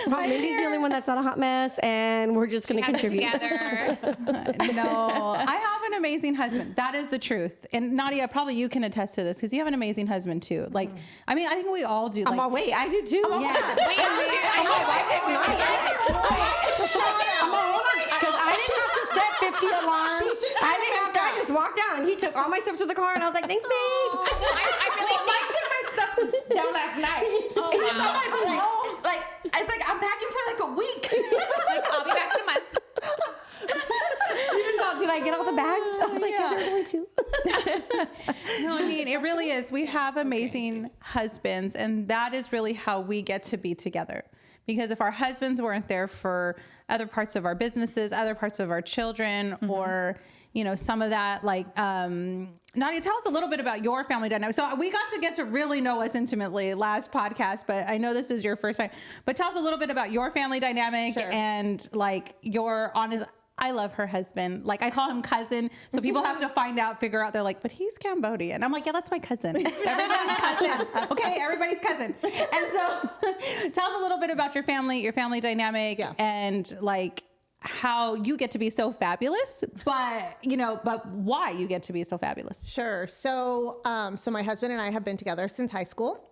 Well, Mindy's the only one that's not a hot mess, and we're just going to Have it contribute. together. No, I have an amazing husband. That is the truth. And Nadia, probably you can attest to this because you have an amazing husband too. I think we all do. I'm all, wait, I do too. yeah. We all do. Because I didn't have to set 50 alarms. I didn't have to. I just walked out, and he took all my stuff to the car, and I was like, thanks, babe. I really I took my stuff down last night. It's like I'm packing for a week. I'll be back in a month. Steven's all, did I get all the bags? I was like, yeah, there's only 2. No, mean, it really is. We have amazing husbands, and that is really how we get to be together. Because if our husbands weren't there for other parts of our businesses, other parts of our children, or, you know, some of that, like, Nadia, tell us a little bit about your family dynamic. So we got to get to really know us intimately last podcast, but I know this is your first time. But tell us a little bit about your family dynamic and like your honest. I love her husband. Like I call him cousin. So people have to figure out, they're like, but he's Cambodian. I'm like, yeah, that's my cousin. Everybody's cousin. Okay, everybody's cousin. And so tell us a little bit about your family dynamic and like how you get to be so fabulous, but why you get to be so fabulous. Sure. So, so my husband and I have been together since high school.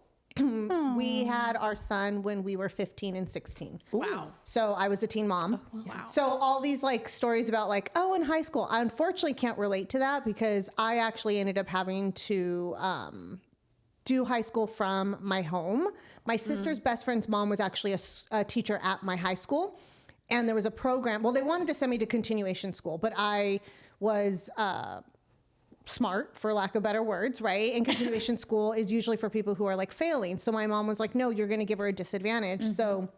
We had our son when we were 15 and 16. Wow. So I was a teen mom. Wow. So all these like stories about like, oh, in high school, I unfortunately can't relate to that because I actually ended up having to do high school from my home. My sister's best friend's mom was actually a teacher at my high school. And there was a program, well, they wanted to send me to continuation school, but I was smart, for lack of better words, right? And continuation school is usually for people who are like failing. So my mom was like, no, you're going to give her a disadvantage. So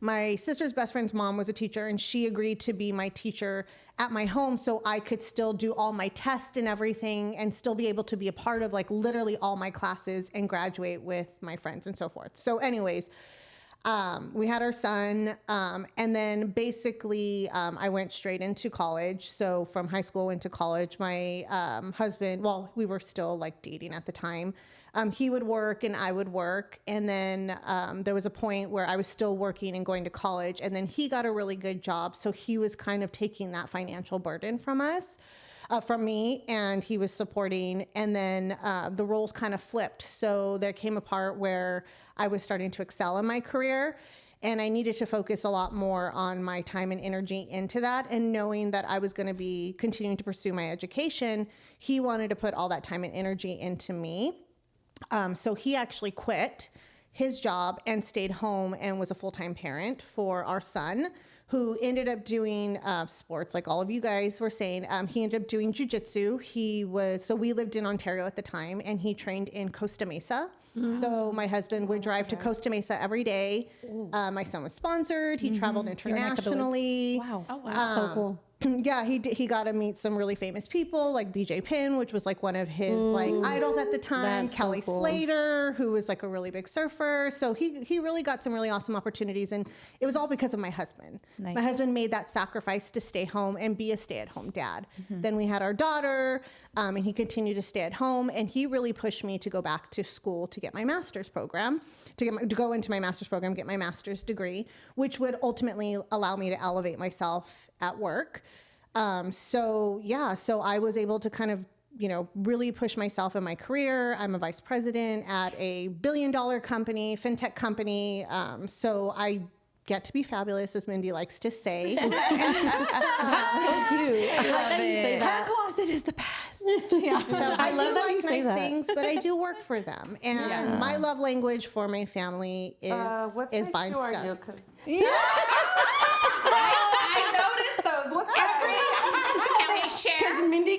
my sister's best friend's mom was a teacher and she agreed to be my teacher at my home so I could still do all my tests and everything and still be able to be a part of like literally all my classes and graduate with my friends and so forth. So anyways, we had our son, and then basically I went straight into college. So from high school into college, my husband, well, we were still like dating at the time. He would work and I would work. And then there was a point where I was still working and going to college. And then he got a really good job. So he was kind of taking that financial burden from us. From me, and he was supporting, and then the roles kind of flipped. So there came a part where I was starting to excel in my career, and I needed to focus a lot more on my time and energy into that, and knowing that I was going to be continuing to pursue my education, he wanted to put all that time and energy into me. So he actually quit his job and stayed home and was a full-time parent for our son, who ended up doing sports, like all of you guys were saying. He ended up doing jiu-jitsu. So we lived in Ontario at the time, and he trained in Costa Mesa. So my husband would drive to Costa Mesa every day. My son was sponsored. He traveled internationally. Wow. Oh, wow. So cool. Yeah, he got to meet some really famous people like BJ Penn, which was like one of his like idols at the time. That's Kelly so cool. Slater, who was like a really big surfer. So he really got some really awesome opportunities, and it was all because of my husband. Nice. My husband made that sacrifice to stay home and be a stay-at-home dad. Then we had our daughter, and he continued to stay at home, and he really pushed me to go back to school to get my master's program, to go into my master's program, get my master's degree, which would ultimately allow me to elevate myself at work. So I was able to kind of, really push myself in my career. I'm a vice president at a billion-dollar company, fintech company. So I get to be fabulous, as Mindy likes to say. That's so cute. I love that you say that. Her closet is the best. Yeah. So I love do that you like say nice that. things, but I do work for them. And my love language for my family is buying stuff. I noticed those. What's Can we share? Because Mindy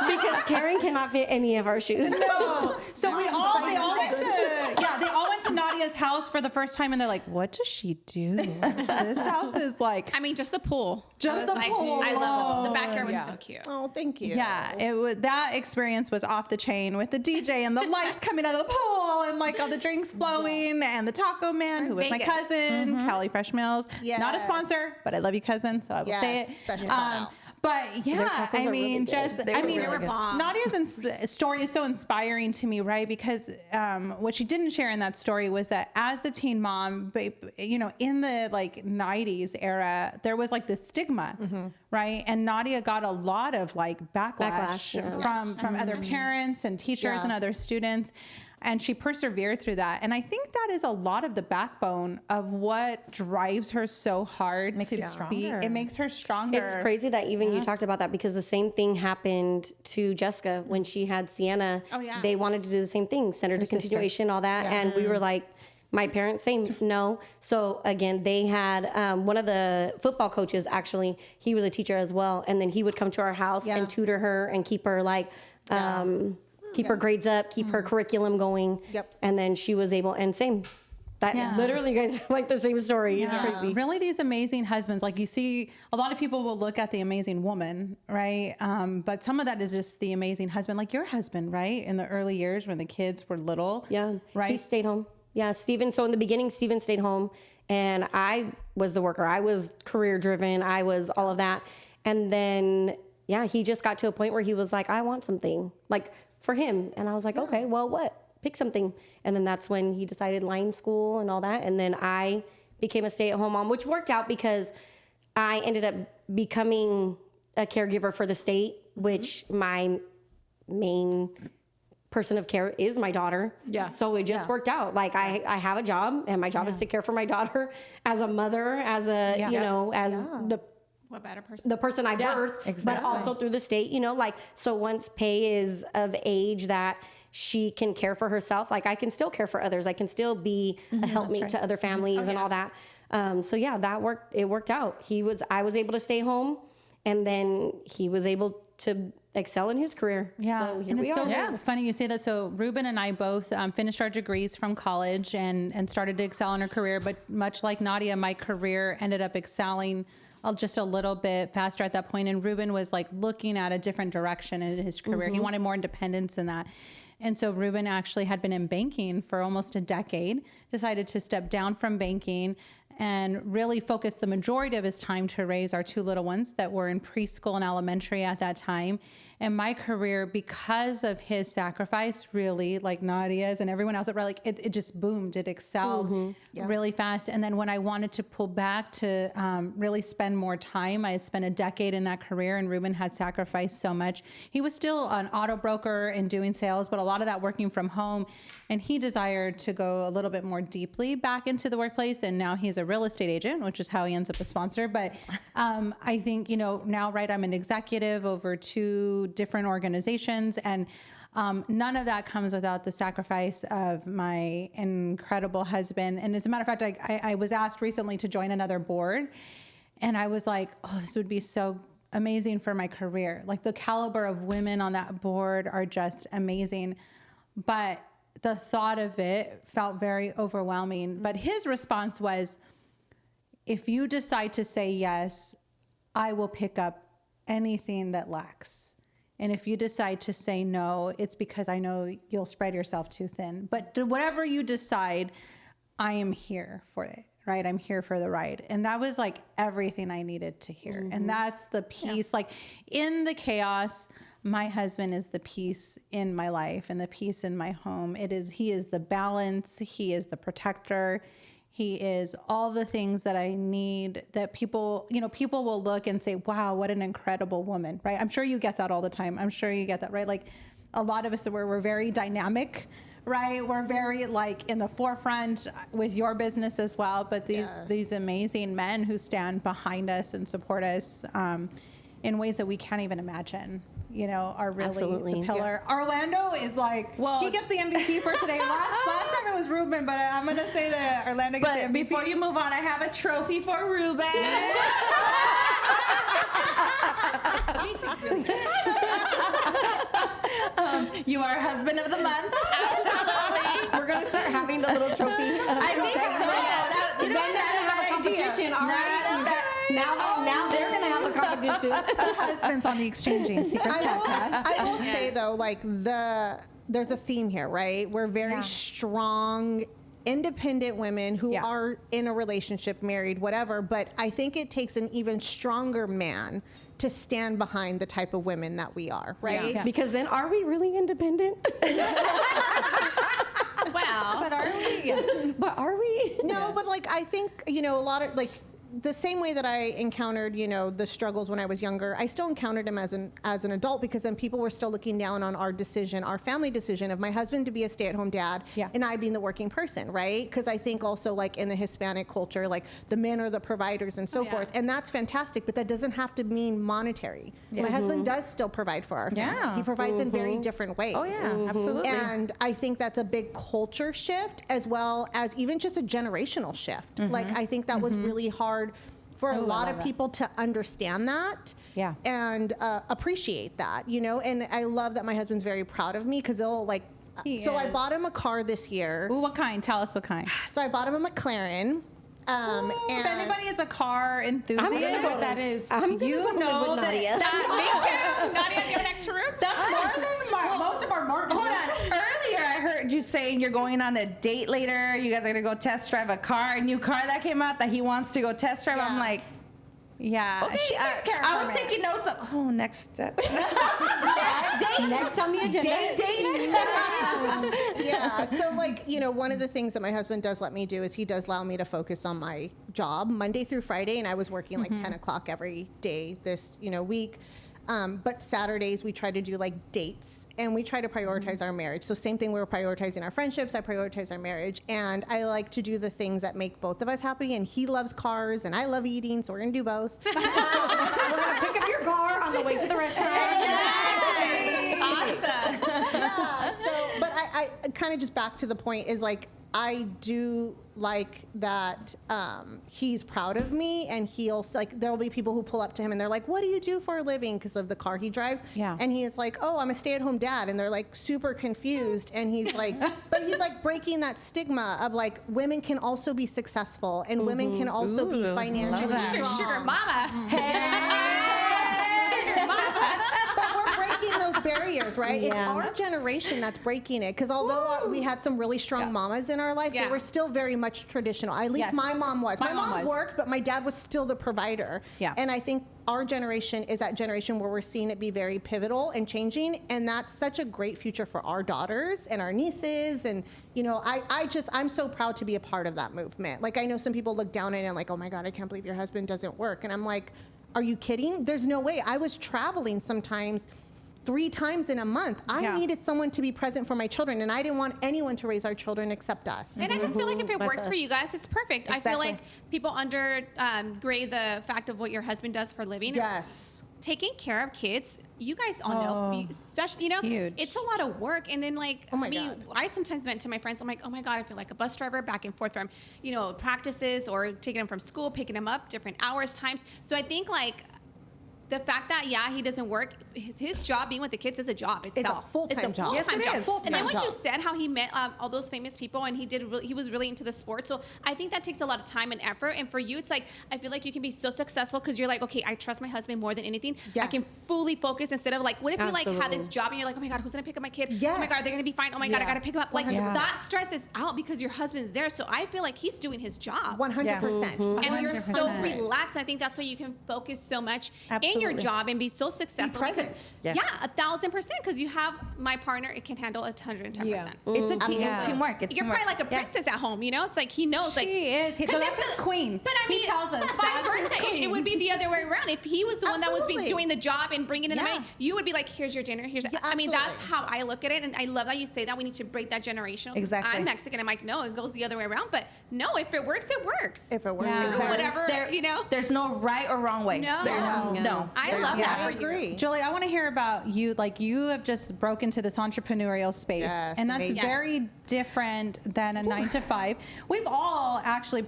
because Karen cannot fit any of our shoes. No. So they all went to Nadia's house for the first time, and they're like, "What does she do? This house is like." I mean, just the pool. Just the pool. I love it. The backyard was so cute. Oh, thank you. Yeah, that experience was off the chain with the DJ and the lights coming out of the pool and like all the drinks flowing and the taco man who was my Vegas. cousin, Cali Fresh Meals. Yes. Not a sponsor, but I love you, cousin, so I will say it. Special shout out. But yeah, tacos I are mean, really good. They were bomb. Nadia's story is so inspiring to me, right? Because what she didn't share in that story was that as a teen mom, in the like 90s era, there was like this stigma, right? And Nadia got a lot of like backlash from other parents and teachers and other students. And she persevered through that. And I think that is a lot of the backbone of what drives her so hard to be. It makes her stronger. It's crazy that even you talked about that, because the same thing happened to Jessica when she had Sienna. Oh, yeah. They wanted to do the same thing, send her to continuation, all that. And we were like, My parents say no. So again, they had one of the football coaches, actually, he was a teacher as well. And then he would come to our house and tutor her and keep her like, keep her grades up, keep her curriculum going. Yep. And then she was able, and same, that literally, you guys have like the same story. It's crazy. Really, these amazing husbands. Like you see, a lot of people will look at the amazing woman, right? But some of that is just the amazing husband, like your husband, right? In the early years when the kids were little. Yeah. Right. He stayed home. Yeah, Steven. So in the beginning, Steven stayed home and I was the worker. I was career driven. I was all of that. And then, he just got to a point where he was like, I want something like for him. And I was like, okay, well, what? Pick something. And then that's when he decided line school and all that. And then I became a stay-at-home mom, which worked out because I ended up becoming a caregiver for the state, which my main person of care is my daughter. Yeah. So it just worked out. Like I have a job and my job is to care for my daughter as a mother, as a, as what better person? The person I birthed, but also through the state, like, so once Pay is of age that she can care for herself, like I can still care for others. I can still be a helpmate to other families and all that. That worked. It worked out. I was able to stay home and then he was able to excel in his career. Yeah. So here and we it's are. so funny you say that. So Ruben and I both finished our degrees from college and started to excel in our career. But much like Nadia, my career ended up excelling just a little bit faster at that point. And Ruben was like looking at a different direction in his career. He wanted more independence in that. And so Ruben actually had been in banking for almost a decade, decided to step down from banking and really focus the majority of his time to raise our two little ones that were in preschool and elementary at that time. And my career, because of his sacrifice, really, like Nadia's and everyone else, it just boomed. It excelled really fast. And then when I wanted to pull back to really spend more time, I had spent a decade in that career, and Ruben had sacrificed so much. He was still an auto broker and doing sales, but a lot of that working from home. And he desired to go a little bit more deeply back into the workplace. And now he's a real estate agent, which is how he ends up a sponsor. But I think, now, right, I'm an executive over 2 different organizations, and none of that comes without the sacrifice of my incredible husband. And as a matter of fact, I was asked recently to join another board, and I was like, oh, this would be so amazing for my career. Like the caliber of women on that board are just amazing. But the thought of it felt very overwhelming. But his response was, if you decide to say yes, I will pick up anything that lacks. And if you decide to say no, it's because I know you'll spread yourself too thin. But whatever you decide, I am here for it, right? I'm here for the ride. And that was like everything I needed to hear. And that's the peace. Like in the chaos, my husband is the peace in my life and the peace in my home. He is the balance. He is the protector. He is all the things that I need, that people will look and say, wow, what an incredible woman, right? I'm sure you get that all the time. I'm sure you get that, right? Like a lot of us, we're very dynamic, right? We're very like in the forefront with your business as well. But these amazing men who stand behind us and support us in ways that we can't even imagine, are really the pillar. Yeah. Orlando is like, he gets the MVP for today. Last time it was Ruben, but I'm going to say that Orlando gets the MVP. Before you move on, I have a trophy for Ruben. You are husband of the month. Absolutely. We're going to start having the little trophy. I think so. Then they're going to have a competition. All right. Now they're going to have a competition. The husbands on the eXchanging Secrets podcast. I will say though, like there's a theme here, right? We're very strong, independent women who are in a relationship, married, whatever. But I think it takes an even stronger man to stand behind the type of women that we are, right? Yeah. Because then are we really independent? Well, But are we? But are we? No, but like I think, a lot of like the same way that I encountered, you know, the struggles when I was younger, I still encountered them as an adult, because then people were still looking down on our decision, our family decision of my husband to be a stay-at-home dad and I being the working person, right? Because I think also like in the Hispanic culture, like the men are the providers and so forth, and that's fantastic, but that doesn't have to mean monetary. My husband does still provide for our family. He provides in very different ways. Oh yeah, absolutely. And I think that's a big culture shift, as well as even just a generational shift. Like I think that was really hard for a lot of people to understand that and appreciate that, you know. And I love that my husband's very proud of me, because he'll like, I bought him a car this year. Ooh, what kind? Tell us what kind. So I bought him a McLaren. And if anybody is a car enthusiast, I'm gonna go with that is. You know that. Me too. Nadia, you have an extra room? That's more than most of our marketing. Hold on. Earlier, I heard you saying you're going on a date later. You guys are gonna go test drive a new car that came out that he wants to go test drive. I'm like, yeah. okay, I was taking notes of, next step. Next on the agenda. Date. Yeah. So like, you know, one of the things that my husband does let me do is he does allow me to focus on my job Monday through Friday. And I was working like 10 o'clock every day this, you know, week. But Saturdays we try to do like dates, and we try to prioritize our marriage. So same thing, we were prioritizing our friendships, I prioritize our marriage, and I like to do the things that make both of us happy. And he loves cars and I love eating, so we're gonna do both. We're gonna pick up your car on the way to the restaurant. Awesome. Yeah. So, but I kind of just back to the point is like, I do like that he's proud of me, and he'll like, there will be people who pull up to him and they're like, what do you do for a living, because of the car he drives. And he is like, oh, I'm a stay-at-home dad, and they're like super confused, and he's like, but he's like breaking that stigma of like, women can also be successful, and women can also be financially strong. Sugar mama. But we're breaking those barriers, right? It's our generation that's breaking it, because although we had some really strong mamas in our life, they were still very much traditional. At least my mom was. My mom worked, but my dad was still the provider. And I think our generation is that generation where we're seeing it be very pivotal and changing, and that's such a great future for our daughters and our nieces. And you know, I'm so proud to be a part of that movement. Like, I know some people look down on it and like, oh my God, I can't believe your husband doesn't work. And I'm like, are you kidding? There's no way. I was traveling sometimes 3 times in a month. I needed someone to be present for my children, and I didn't want anyone to raise our children except us. And I just feel like if it works for you guys, it's perfect. I feel like people grade the fact of what your husband does for a living. Yes. Taking care of kids, you guys all know, especially, you know, it's a lot of work. And then like, I sometimes vent to my friends. I'm like, oh my God, I feel like a bus driver back and forth from, you know, practices or taking them from school, picking them up, different hours, times. So I think like, the fact that he doesn't work, his job being with the kids is a job itself. It's a full-time job. Yes, it is. Full-time and then when job. you said how he met all those famous people, and he was really into the sport. So I think that takes a lot of time and effort. And for you, it's like, I feel like you can be so successful because you're like, okay, I trust my husband more than anything. I can fully focus, instead of like, what if you like had this job and you're like, oh my God, who's gonna pick up my kid? Oh my God, they're gonna be fine. Oh my God, I gotta pick him up. Like that stress is out because your husband's there. So I feel like he's doing his job. 100%. And you're so relaxed. I think that's why you can focus so much in your job and be so successful. Be present. Because, 1,000%, because you have my partner, it can handle 110%. It's it's teamwork. You're probably like a princess at home, you know? It's like he knows. She is. That's his queen. But I mean, he tells us vice versa. It would be the other way around. If he was the one that was doing the job and bringing in the money, you would be like, here's your dinner. I mean, that's how I look at it. And I love that you say that. We need to break that generation. Exactly. I'm Mexican. I'm like, no, it goes the other way around. But no, if it works, it works. If it works, whatever, you know? There's no right or wrong way. No. I love that. I agree. Julie, I want to hear about you. Like, you have just broken into this entrepreneurial space, and that's very different than a 9-to-5. We've all actually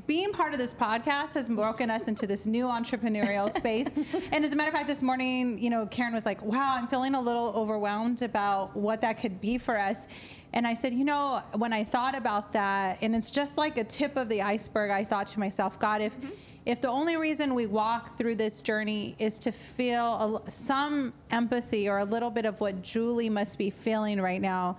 being part of this podcast has broken us into this new entrepreneurial space. And as a matter of fact, this morning, you know, Karen was like, wow, I'm feeling a little overwhelmed about what that could be for us. And I said, you know, when I thought about that, and it's just like a tip of the iceberg, I thought to myself, God, if the only reason we walk through this journey is to feel some empathy or a little bit of what Julie must be feeling right now,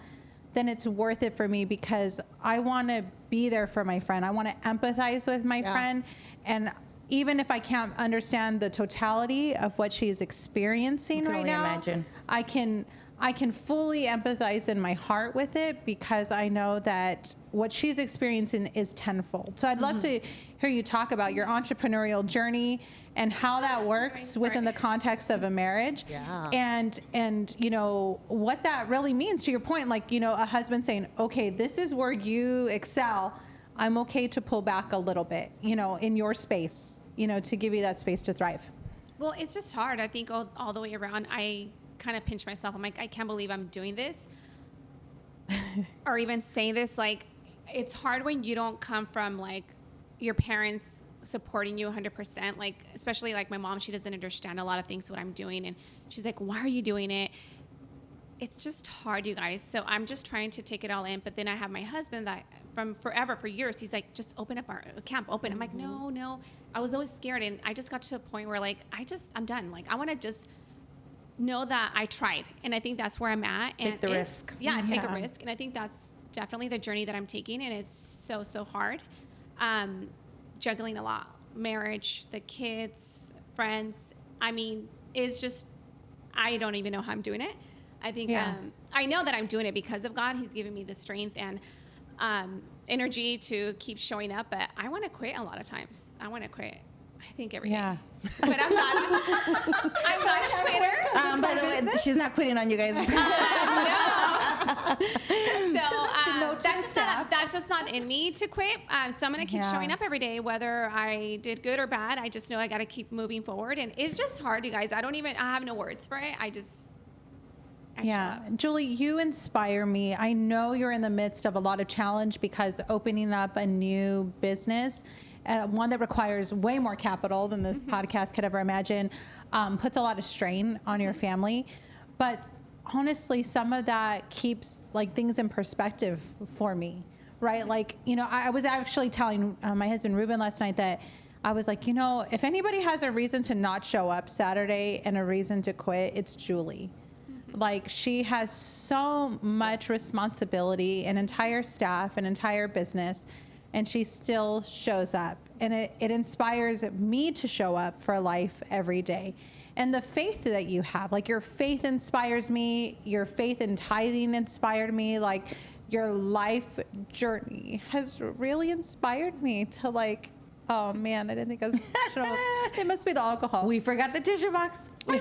then it's worth it for me, because I want to be there for my friend. I want to empathize with my friend. And even if I can't understand the totality of what she's experiencing right now, I can I can fully empathize in my heart with it because I know that what she's experiencing is tenfold. So I'd love to hear you talk about your entrepreneurial journey and how that works within the context of a marriage. Yeah. And you know, what that really means, to your point, like, you know, a husband saying, okay, this is where you excel. I'm okay to pull back a little bit, you know, in your space, you know, to give you that space to thrive. Well, it's just hard. I think all the way around, I kind of pinch myself. I'm like, I can't believe I'm doing this or even saying this. Like, it's hard when you don't come from like your parents supporting you 100%. Like, especially like my mom, she doesn't understand a lot of things what I'm doing. And she's like, why are you doing it? It's just hard, you guys. So I'm just trying to take it all in. But then I have my husband that from forever, for years, he's like, just open up our camp, open. I'm like, no. I was always scared. And I just got to a point where like, I'm done. Like, I want to just know that I tried. And I think that's where I'm at. Take the risk. Yeah, take a risk. And I think that's definitely the journey that I'm taking. And it's so hard. Juggling a lot. Marriage, the kids, friends. I mean, it's just, I don't even know how I'm doing it. I think I know that I'm doing it because of God. He's given me the strength and energy to keep showing up. But I want to quit a lot of times. I want to quit. I think every day. But I'm not. I'm not a quitter. By the way, she's not quitting on you guys. No. So that's just not in me to quit. So I'm going to keep showing up every day, whether I did good or bad. I just know I got to keep moving forward. And it's just hard, you guys. I have no words for it. I Julie, you inspire me. I know you're in the midst of a lot of challenge because opening up a new business, one that requires way more capital than this podcast could ever imagine, puts a lot of strain on your family. But honestly, some of that keeps like things in perspective for me, right? Like, you know, I was actually telling my husband Ruben last night that I was like, you know, if anybody has a reason to not show up Saturday and a reason to quit, it's Julie. Like, she has so much responsibility, an entire staff, an entire business, and she still shows up. And it inspires me to show up for life every day. And the faith that you have, like, your faith inspires me. Your faith in tithing inspired me. Like, your life journey has really inspired me to, like, oh man, I didn't think I was emotional. It must be the alcohol. We forgot the tissue box. I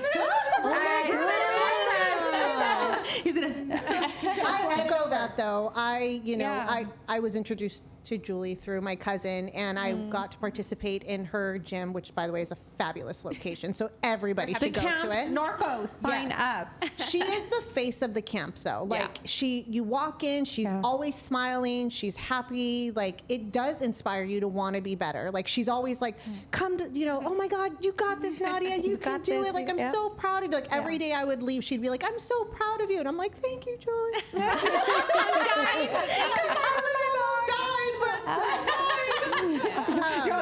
echo that though. I was introduced to Julie through my cousin, and I got to participate in her gym, which by the way is a fabulous location. So everybody should go to it. Norco, sign up. She is the face of the camp though. Like you walk in, she's always smiling, she's happy. Like, it does inspire you to want to be better. Like, she's always like, come to, you know, oh my God, you got this, Nadia, you can do it. Like, I'm so proud of you. Like, every day I would leave, she'd be like, I'm so proud of you. And I'm like, thank you, Julie. I'm dying.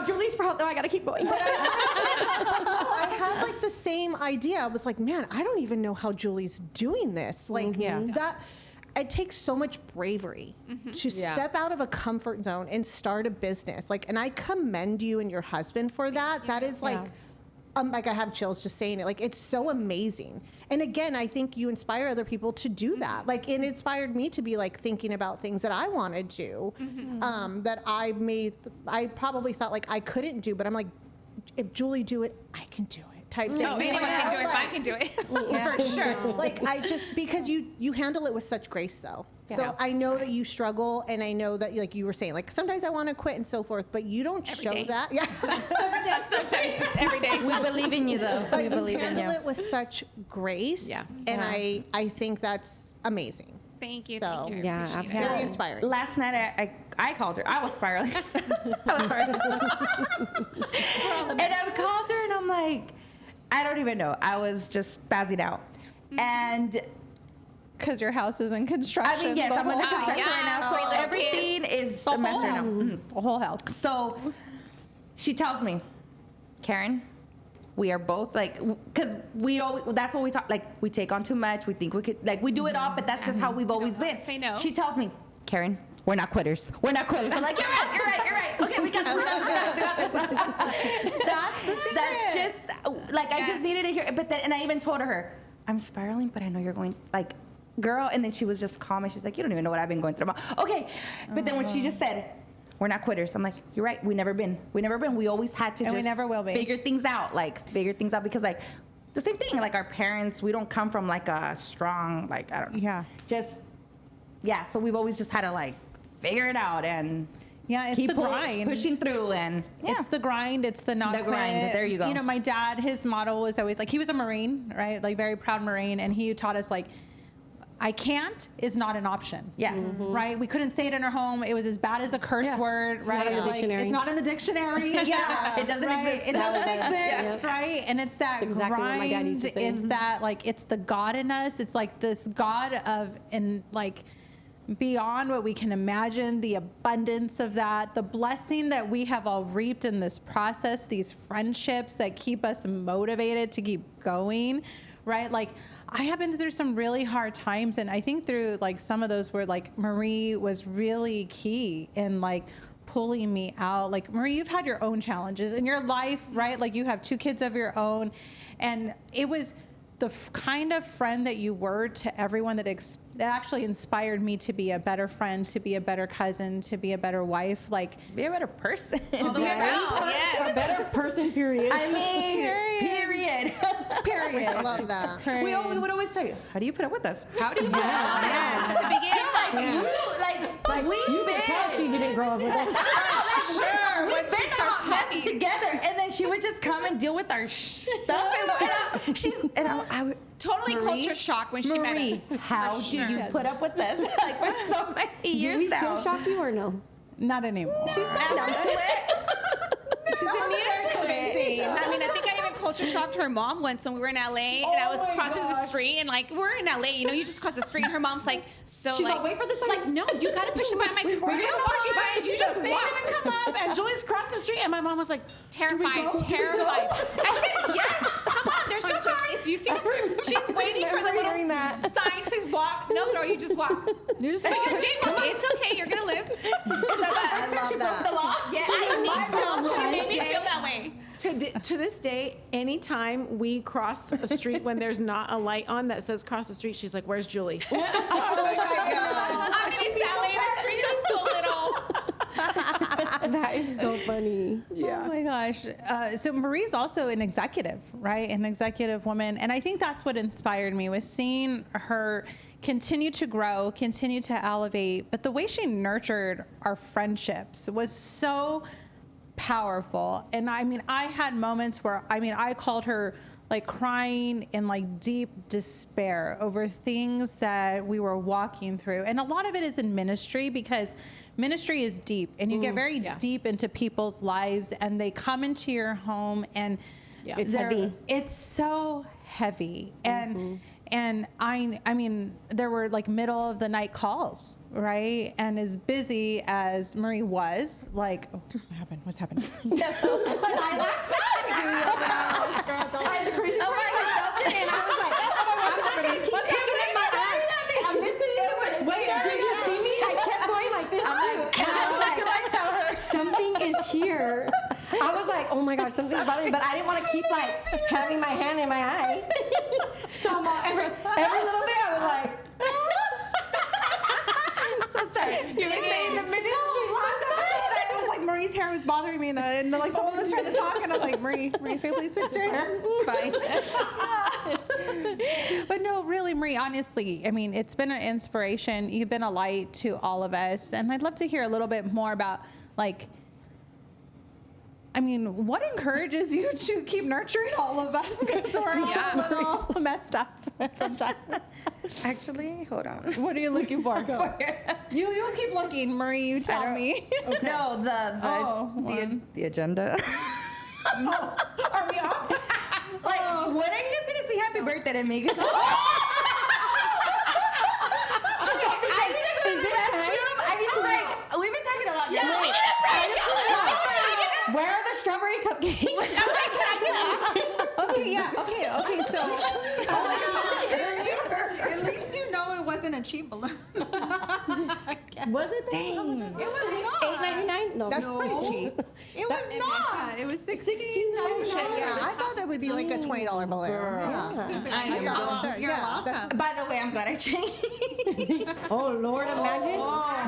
Julie's proud though. I gotta keep going. I had like the same idea. I was like, man, I don't even know how Julie's doing this. Like that. It takes so much bravery to step out of a comfort zone and start a business. Like, and I commend you and your husband for that. That is like I have chills just saying it. Like, it's so amazing. And again, I think you inspire other people to do that. Like, it inspired me to be like thinking about things that I want to do, that I probably thought like I couldn't do, but I'm like, if Julie do it, I can do it. Type thing. No, anyone can do it, but I can do it. For sure. Like, because you handle it with such grace though. So I know that you struggle, and I know that, like you were saying, like sometimes I want to quit and so forth, but you don't show that. Yeah. Sometimes it's every day. We believe in you though. But you handle it with such grace. Yeah. And I think that's amazing. Thank you. So, thank you. Yeah, absolutely. Very inspiring. Last night I called her. I was spiraling. I was spiraling. And I called her and I'm like, I don't even know. I was just spazzing out. And because your house is in construction. I mean, yes, I'm under construction right now. So everything is a mess right now. The whole house. So she tells me, Karen, we are both like, because that's what we talk, like, we take on too much. We think we could, like, we do it all, but that's just how we've always been. Say no. She tells me, Karen, we're not quitters. We're not quitters. I'm like, you're right. Okay, we got this. That's the secret. That's just, like, I just needed to hear it. But then, and I even told her, I'm spiraling, but I know you're going, like, girl. And then she was just calm, and she's like, you don't even know what I've been going through. I'm like, okay. But then when she just said, we're not quitters, I'm like, you're right. We never been. We always had to And just we never will be. figure things out because, like, the same thing, like, our parents, we don't come from, like, a strong, like, I don't know. Yeah. So we've always just had to, like, figure it out and it's keep the grind. pushing through. And It's the grind. It's the not The quit. grind. There you go. You know, my dad, his motto was always like, he was a Marine, right? Like very proud Marine. And he taught us like, I can't is not an option. Yeah. Right? We couldn't say it in our home. It was as bad as a curse word, It's right? not in the Like, dictionary. it's not in the dictionary. Yeah. It doesn't right? exist. It doesn't Yeah. exist, right? And it's that That's exactly what my dad used to grind. say. It's that, like, it's the God in us. It's like this God of, and like, beyond what we can imagine, the abundance of that, the blessing that we have all reaped in this process, these friendships that keep us motivated to keep going, right? Like, I have been through some really hard times, and I think through like some of those where like Marie was really key in like pulling me out. Like, Marie, you've had your own challenges in your life, right? Like, you have 2 kids of your own, and it was the kind of friend that you were to everyone that actually inspired me to be a better friend, to be a better cousin, to be a better wife. Like, Be a better person. All the way around. Yes. A better person, period. I mean, period. period. I love that. We would always tell you, how do you put up with us? How do you put up with At the beginning, like You could tell she didn't grow up with us. Sure, Once we've she been starts on mess talking. together, and then she would just come and deal with our stuff. totally Marie, culture shock when she met Marie, us. how do you put up with this? Like, for so many Do years we now. still shock you or no? Not anymore. She's so down to it. She's immune to it. I mean, I think I even culture shocked her mom once when we were in LA, and I was crossing the street, and like we're in LA, you know, you just cross the street, and her mom's like, so She's like, like, wait for the sign. like, no, you gotta push it by. I'm like, we're gonna push it by, and you just They walk. didn't come up, and Julie's crossed the street, and my mom was like, Terrified. I said, yes, come on, there's no cars. Do you see the She's waiting for the remember little hearing that. sign to walk. No, girl, you just walk. You just But you're jaywalking. It's okay. You're gonna live. I love that. The law. Yeah, I think so. She made me feel that way. to this day, anytime we cross a street when there's not a light on that says cross the street, she's like, where's Julie? Oh my God. I mean, it's LA. The streets are so little. That is so funny. Oh my gosh. So Marie's also an executive, right? An executive woman. And I think that's what inspired me, was seeing her continue to grow, continue to elevate. But the way she nurtured our friendships was so powerful. And I mean, I had moments where, I mean, I called her like crying in like deep despair over things that we were walking through. And a lot of it is in ministry, because ministry is deep, and you get very deep into people's lives, and they come into your home, and It's heavy. It's so heavy. And I mean, there were like middle of the night calls, right? And as busy as Marie was, like, oh, what happened? What's happening? I laughed back. I had the crazy part. I felt it, and I was like, What's happening in my eye? I'm listening to it. Wait, did you see me? I kept going like this too. And I was like, something is here. I was like, oh my gosh, something's bothering me. But I didn't want to keep like having my hand in my eye. So every little bit I was like, So sad. You're like in the ministry. It was like Marie's hair was bothering me, and like someone was trying to talk, and I'm like, Marie, please fix your hair. It's fine. But no, really, Marie, honestly, I mean, it's been an inspiration. You've been a light to all of us, and I'd love to hear a little bit more about, like, I mean, what encourages you to keep nurturing all of us? Because we're all messed up sometimes. actually, hold on. What are you looking for? Go. You keep looking, Marie. You tell me. No, the agenda. Are we off? Like, when are you guys gonna see Happy Birthday to me? 'Cause- I need to go to the restroom. I need to break. We've been talking a lot. Yeah, we need a break. where are the strawberry cupcakes? Okay, yeah. Okay. So, at least you know it wasn't a cheap balloon. Was it? Dang. It was not. $8.99? No. That's pretty cheap. It was not. It was 16. Yeah, I thought it would be like a $20 balloon. Yeah. I know. Sure. You're Yeah, that's- welcome. By the way, I'm glad I changed. Oh Lord, imagine.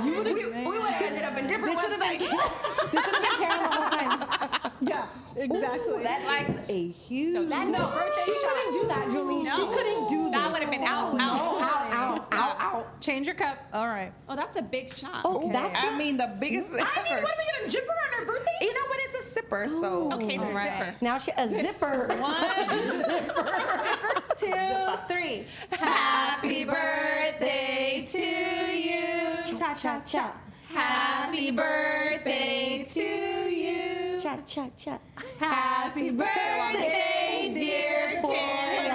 We would have ended up in different websites. This would have been Karen the whole time. Yeah, exactly. That is a huge. No, she couldn't do that, Julie. She couldn't do That that. would have been out. Ow. Change your cup. All right. Oh, that's a big shot. Oh, that's I mean, the biggest. I mean, what are we gonna jip her on her birthday? You know, but it's a sipper, so. Okay, it's a Right. zipper. now she a zipper. 1, 2, 3. Happy birthday to you. Cha cha cha. Happy birthday to you. Cha cha cha. Happy birthday, dear Karen.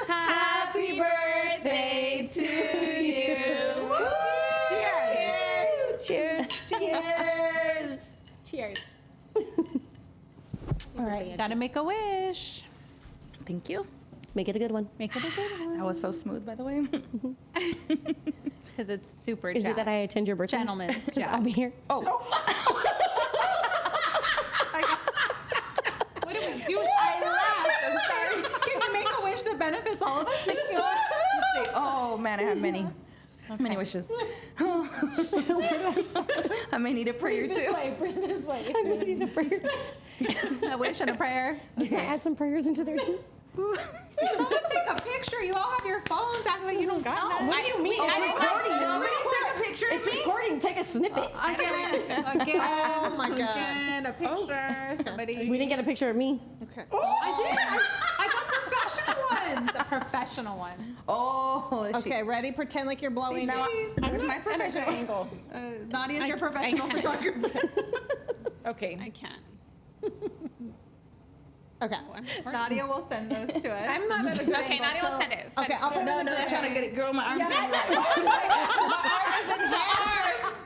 Happy birthday to you. Cheers. Cheers. Cheers. All right, gotta make a wish. Thank you. Make it a good one. Make it a good one. That was so smooth, by the way. Because it's super Is it that I attend your birthday? Gentlemen's 'Cause jack. I'll be here. Oh. What do we do? I laughed. I'm sorry. Can you make a wish that benefits all of us? Thank you. Let's see. Oh man, I have many. Many wishes. Where do I start? I may need a prayer too. Bring this way. I'm gonna need a prayer. A wish and a prayer. Can I add some prayers into there too? Someone take a picture. You all have your phones. Act like you don't got none. What do you mean? I It's didn't recording. Nobody took a picture of It's me. recording. Take a snippet. Again. Oh my God. Again, a picture. Somebody. We didn't get a picture of me. Okay. I did. I got professional ones. A professional one. Oh. Okay, ready? Pretend like you're blowing. Now, where's my professional Angle. Nadia's your professional photographer. Okay. I can't. Okay. Nadia will send those to us. I'm not at a good Okay, angle, Nadia will so- send it. Okay, I'll put it in the I'm trying to get it. Girl, my arms are like.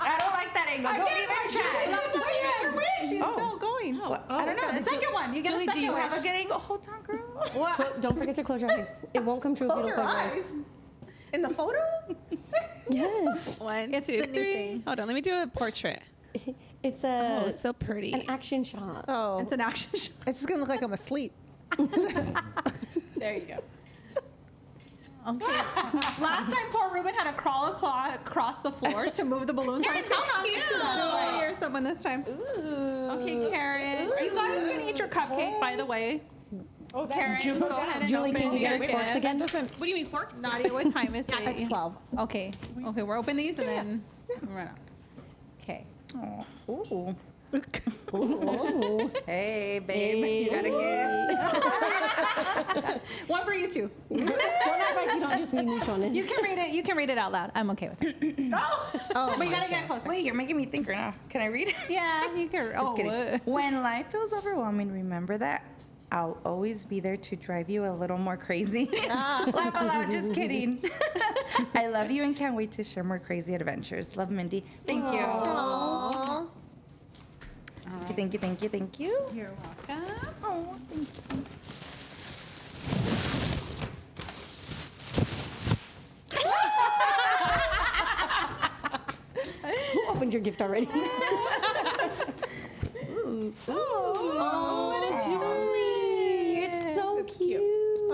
I don't like that angle. Don't even try. Make your wish. It's still going. I don't know. The second one. You get Julie, a second do you wish. have a good angle? Hold on, girl. Don't forget to close your eyes. It won't come true if you Close don't your close your eyes. eyes. In the photo? Yes. 1, It's 2, the new 3. thing. Hold on, let me do a portrait. It's Oh, it's so pretty. an action shot. Oh. It's an action shot. It's just gonna look like I'm asleep. There you go. Okay. Last time, poor Ruben had to crawl across the floor to move the balloons. They're so cute. Here's someone this time. Okay, Karen. You guys can eat your cupcake, by the way. Oh, that Karen, go ahead and Julie, open can you get your us forks gift. again? What do you mean, forks? Nadia, what time is it? It's 12. Okay. Okay, we're opening these and then we're gonna. Okay. Ooh. Hey, babe. You got a gift. One for you two. Don't act like you don't just need neutralness. You can read it. You can read it out loud. I'm okay with it. Oh, But you gotta get closer. Wait, you're making me think right now. Can I read? Yeah, you can. Just kidding. When life feels overwhelming, remember that I'll always be there to drive you a little more crazy. Laugh out loud, just kidding. I love you and can't wait to share more crazy adventures. Love, Mindy. Thank you. Aw. Thank you, thank you, thank you. You're welcome. Oh, thank you. Who opened your gift already? Oh, Julie, it's so cute.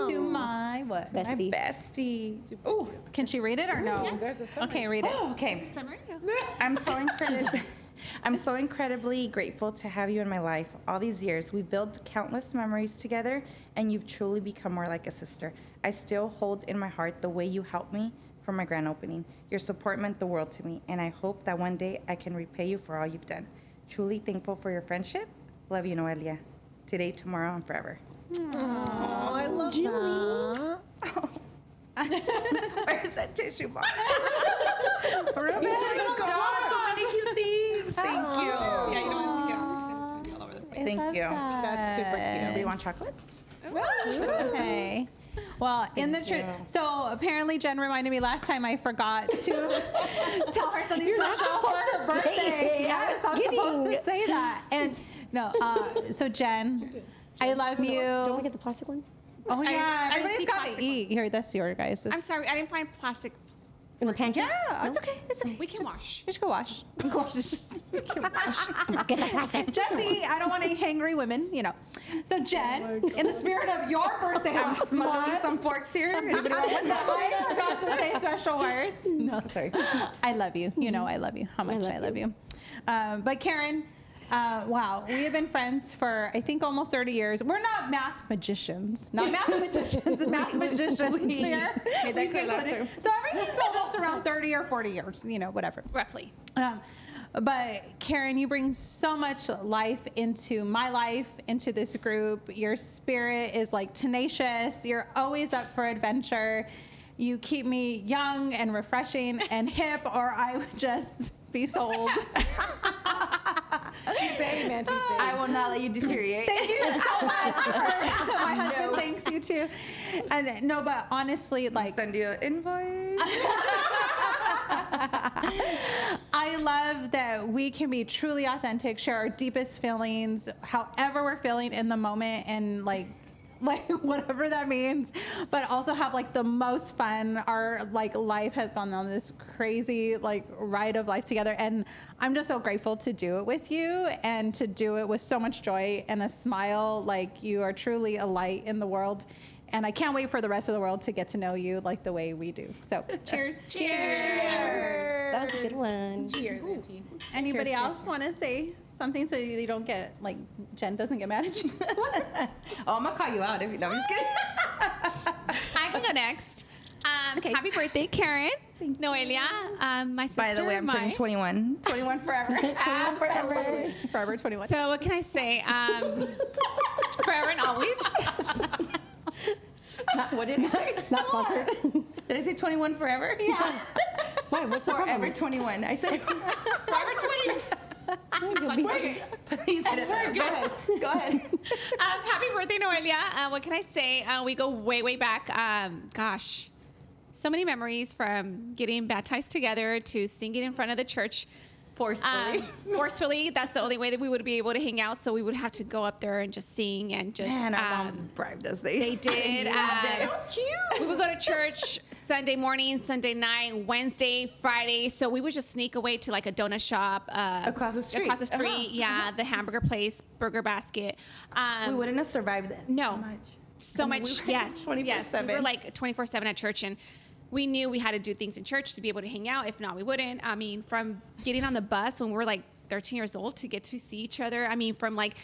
to my what? Bestie. My bestie. Oh, Can she read it or no? There's a summary. Okay, read it. okay. Summary? I'm so incredibly grateful to have you in my life. All these years, we built countless memories together, and you've truly become more like a sister. I still hold in my heart the way you helped me for my grand opening. Your support meant the world to me, and I hope that one day I can repay you for all you've done. Truly thankful for your friendship. Love you, Noelia. Today, tomorrow, and forever. Oh, I love that. Where's that tissue box? Ruben, So many cute things. Thank you. Yeah, you don't want to get it's all over the place. Thank you. That's super cute. Do you want chocolates? Okay. Well, so apparently Jen reminded me last time I forgot to tell her something special for her birthday. Yes, I'm supposed to say that. And no, so Jen, I love you. Don't we get the plastic ones? Oh yeah, I didn't everybody's see got to plastic eat. Here, that's yours, guys. I'm sorry, I didn't find plastic In the pantry? Yeah, it's okay. It's okay. We can Just- wash. Just go wash. We can wash. We can wash. Get the plastic. Jesse, I don't want any hangry women, you know. So Jen, in the spirit of your birthday I'm smuggling month, some forks here. Anybody want one? I forgot to say special words. No, sorry. I love you. You know I love you. How much I love you. But Karen, wow, we have been friends for I think almost 30 years. We're not math magicians, not mathematicians, math magicians here. Made that clear last time. So everything's almost around 30 or 40 years, you know, whatever. Roughly. But Karen, you bring so much life into my life, into this group. Your spirit is like tenacious. You're always up for adventure. You keep me young and refreshing and hip, or I would just be sold. I will not let you deteriorate. Thank you so much. My husband thanks you too. And no, but honestly, like Send you an invoice. I love that we can be truly authentic, share our deepest feelings, however we're feeling in the moment, and like whatever that means, but also have like the most fun. Our like life has gone on this crazy like ride of life together, and I'm just so grateful to do it with you and to do it with so much joy and a smile. Like you are truly a light in the world. And I can't wait for the rest of the world to get to know you like the way we do. So, cheers. Cheers. That was a good one. Cheers, Auntie. Anybody else want to say something so you don't get, like, Jen doesn't get mad at you? Oh, I'm gonna call you out if you know. I'm just kidding. I can go next. Okay. Happy birthday, Karen. Noelia, my sister. By the way, I'm turning 21. 21 forever. Forever. Forever 21. So what can I say? Forever and always. What did I say? Not sponsored. Did I say 21 forever? Yeah. Wait, what's the Forever problem? 21. I said Forever 20. please edit that. Go ahead. Go ahead. Happy birthday, Noelia. What can I say? We go way, way back. Gosh, so many memories from getting baptized together to singing in front of the church. Forcefully. Forcefully. That's the only way that we would be able to hang out. So we would have to go up there and just sing and just. Man, our moms bribed us. They did. So cute. We would go to church Sunday morning, Sunday night, Wednesday, Friday. So we would just sneak away to like a donut shop Across the street. Across the street, yeah, the hamburger place, Burger Basket. We wouldn't have survived then. No, Much. so much. We were Yes, just 24/7. yes. We were like 24/7 at church, and we knew we had to do things in church to be able to hang out. If not, we wouldn't. I mean, from getting on the bus when we were like 13 years old to get to see each other. I mean, from like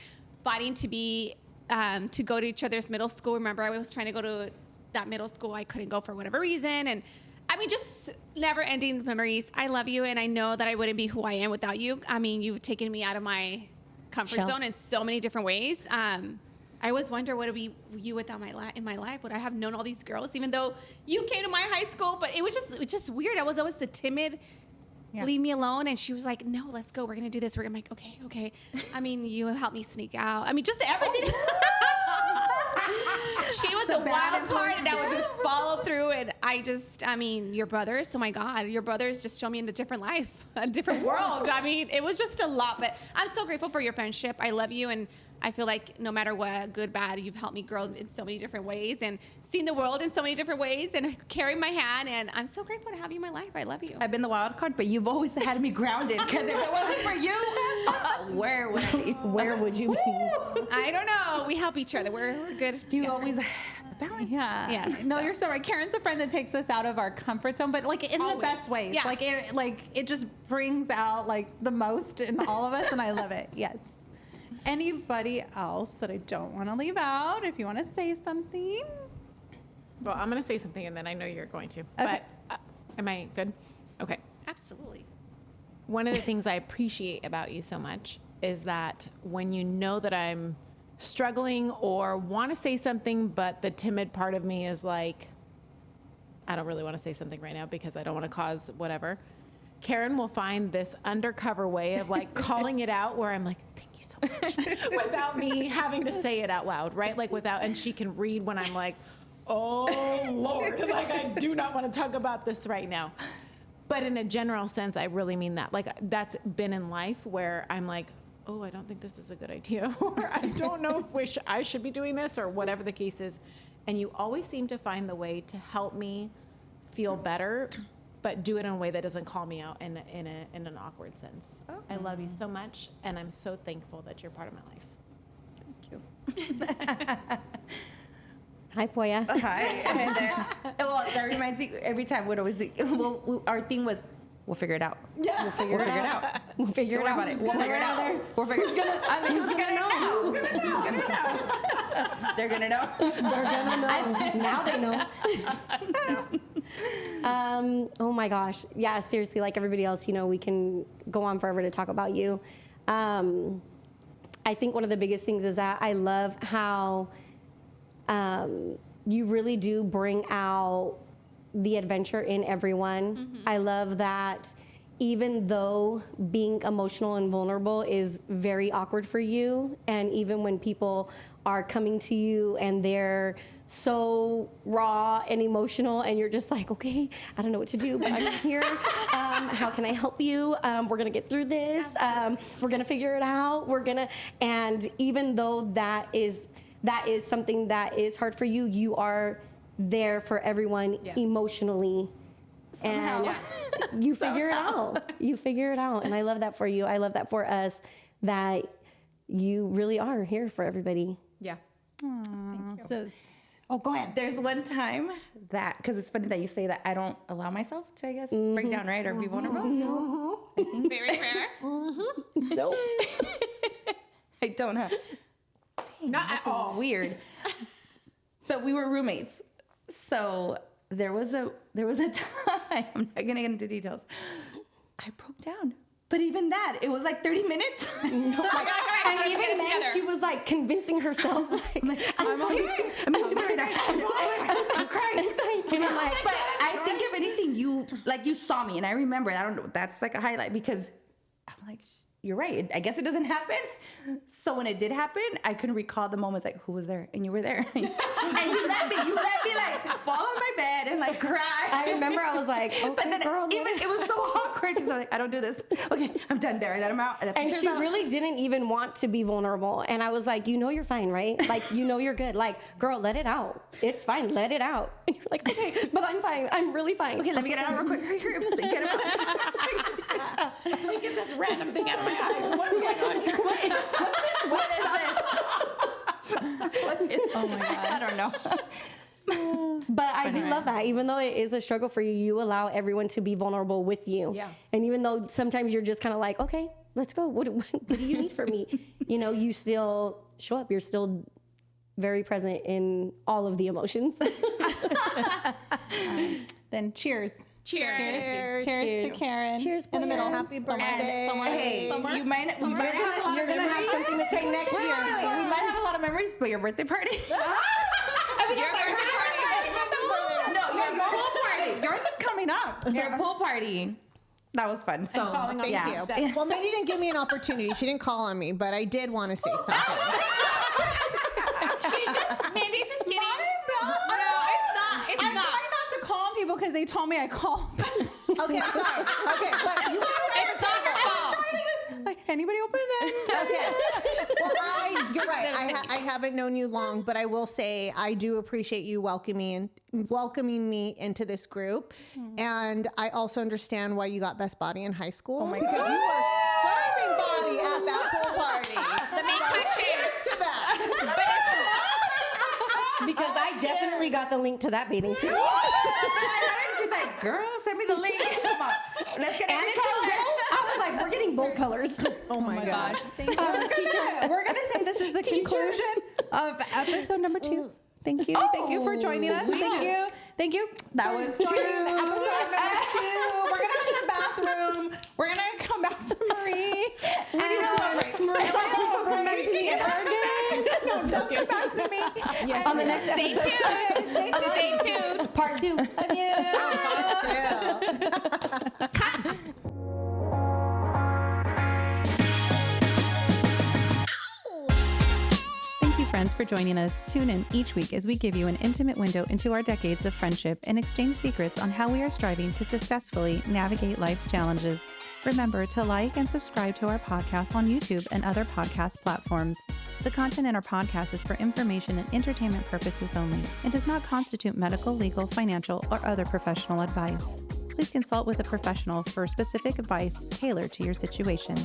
fighting to be to go to each other's middle school. Remember, I was trying to go to that middle school. I couldn't go for whatever reason, and I mean, just never-ending memories. I love you, and I know that I wouldn't be who I am without you. I mean, you've taken me out of my comfort Shell. zone in so many different ways. I always wonder, would it be you without my in my life? Would I have known all these girls, even though you came to my high school? But it was just weird. I was always the timid, leave me alone. And she was like, no, let's go. We're going to do this. I'm like, okay. I mean, you helped me sneak out. I mean, just everything. She was a wild card that would just follow through. And I mean, your brothers, oh my God, your brothers just show me in a different life, a different world. I mean, it was just a lot. But I'm so grateful for your friendship. I love you. And I feel like no matter what, good, bad, you've helped me grow in so many different ways and seen the world in so many different ways and carried my hand. And I'm so grateful to have you in my life. I love you. I've been the wild card, but you've always had me grounded. Because if it wasn't for you, where would I be? Where would you be? I don't know. We help each other. We're good. You always the balance. Yeah. Yes. No, you're so right. Karen's a friend that takes us out of our comfort zone, but like in the Always. best ways. Yeah. It just brings out like the most in all of us, and I love it. Yes. Anybody else that I don't want to leave out? If you want to say something. Well, I'm going to say something, and then I know you're going to. Okay. But am I good? Okay. Absolutely. One of the things I appreciate about you so much is that when you know that I'm struggling or want to say something, but the timid part of me is like, I don't really want to say something right now because I don't want to cause whatever. Karen will find this undercover way of like calling it out where I'm like, thank you so much, without me having to say it out loud, right? Like and she can read when I'm like, oh Lord, like I do not want to talk about this right now. But in a general sense, I really mean that. Like that's been in life where I'm like, oh, I don't think this is a good idea, or I don't know if I should be doing this, or whatever the case is. And you always seem to find the way to help me feel better but do it in a way that doesn't call me out in an awkward sense. Oh. I love you so much, and I'm so thankful that you're part of my life. Hi, Poya. Hi. And well, that reminds me, every time, our thing was, we'll figure it out. Yeah. We'll figure it out. We'll figure it out. We'll figure it out. We'll figure it out. Who's gonna know? Who's gonna know? They're gonna know. They're gonna know. Now they know. Oh my gosh. Yeah, seriously, like everybody else, we can go on forever to talk about you. I think one of the biggest things is that I love how you really do bring out the adventure in everyone. Mm-hmm. I love that even though being emotional and vulnerable is very awkward for you, and even when people are coming to you and they're so raw and emotional and you're just like, okay, I don't know what to do, but I'm here. How can I help you? We're gonna get through this. We're gonna figure it out. And even though that is something that is hard for you, you are there for everyone emotionally. Somehow. And you figure it out. You figure it out. And I love that for you. I love that for us, that you really are here for everybody. Yeah. Aww. So, go ahead. There's one time that, because it's funny that you say that I don't allow myself to, I guess, break down, right? Or be vulnerable. No. Very fair. Nope. I don't have. Not at all. Weird. But we were roommates. So there was a time, I'm not gonna get into details, I broke down. But even that, it was like 30 minutes. And even then, she was like convincing herself, I'm okay. I'm super I'm crying. And I'm like, but I think if anything, you saw me, and I remember, I don't know, that's like a highlight, because I'm like, you're right. I guess it doesn't happen. So when it did happen, I couldn't recall the moments, like, who was there? And you were there. And you let me like fall on my bed and like cry. I remember I was like, okay, but then girl. it was so awkward because I was like, I don't do this. Okay, I'm done there. I let him out. And she really didn't even want to be vulnerable. And I was like, you're fine, right? Like, you're good. Like, girl, let it out. It's fine. Let it out. And you're like, okay, but I'm fine. I'm really fine. Okay, let me get it out real quick. Hurry, get it out. Let me get this random thing out of my eyes. What's going on here? What is this? Oh my God. I don't know. But I do love that. Even though it is a struggle for you, you allow everyone to be vulnerable with you. Yeah. And even though sometimes you're just kind of like, okay, let's go. What do you need from me? You still show up. You're still very present in all of the emotions. then cheers. Cheers. Cheers to Karen. Cheers, in the middle. Happy birthday. Hey, you might you're gonna have something to say next year. We might have a lot of memories, but your birthday party. Your birthday party. No, your pool party. Yours is coming up. Your pool party. That was fun. So Thank you. Well, Mindy didn't give me an opportunity. She didn't call on me, but I did want to say something. Mandy's just getting. I'm trying not to call on people because they told me I called. Okay, sorry. Okay, but you It's not her fault. Like, anybody open it? Okay. Well, you're right. I haven't known you long, but I will say I do appreciate you welcoming me into this group, and I also understand why you got best body in high school. Oh my because God. you were serving body at that pool party. The main question. To that. Because I definitely got the link to that bathing suit. She's like, girl, send me the link. Come on. Let's get And it. I was like, we're getting both colors. Oh my gosh. Thank you. We're gonna say this is the conclusion of episode number 2. Thank you. Thank you for joining us. Thank you. Thank you. That was joining episode number 2. We're gonna go to the bathroom. We're gonna come back to Marie. No, don't come back to me. Yes, On the next Stay episode. tuned. Stay tuned. Part 2. Love you. Thank you, friends, for joining us. Tune in each week as we give you an intimate window into our decades of friendship and exchange secrets on how we are striving to successfully navigate life's challenges. Remember to like and subscribe to our podcast on YouTube and other podcast platforms. The content in our podcast is for information and entertainment purposes only and does not constitute medical, legal, financial, or other professional advice. Please consult with a professional for specific advice tailored to your situation.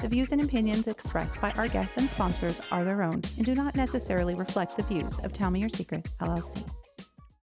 The views and opinions expressed by our guests and sponsors are their own and do not necessarily reflect the views of Tell Me Your Secrets, LLC.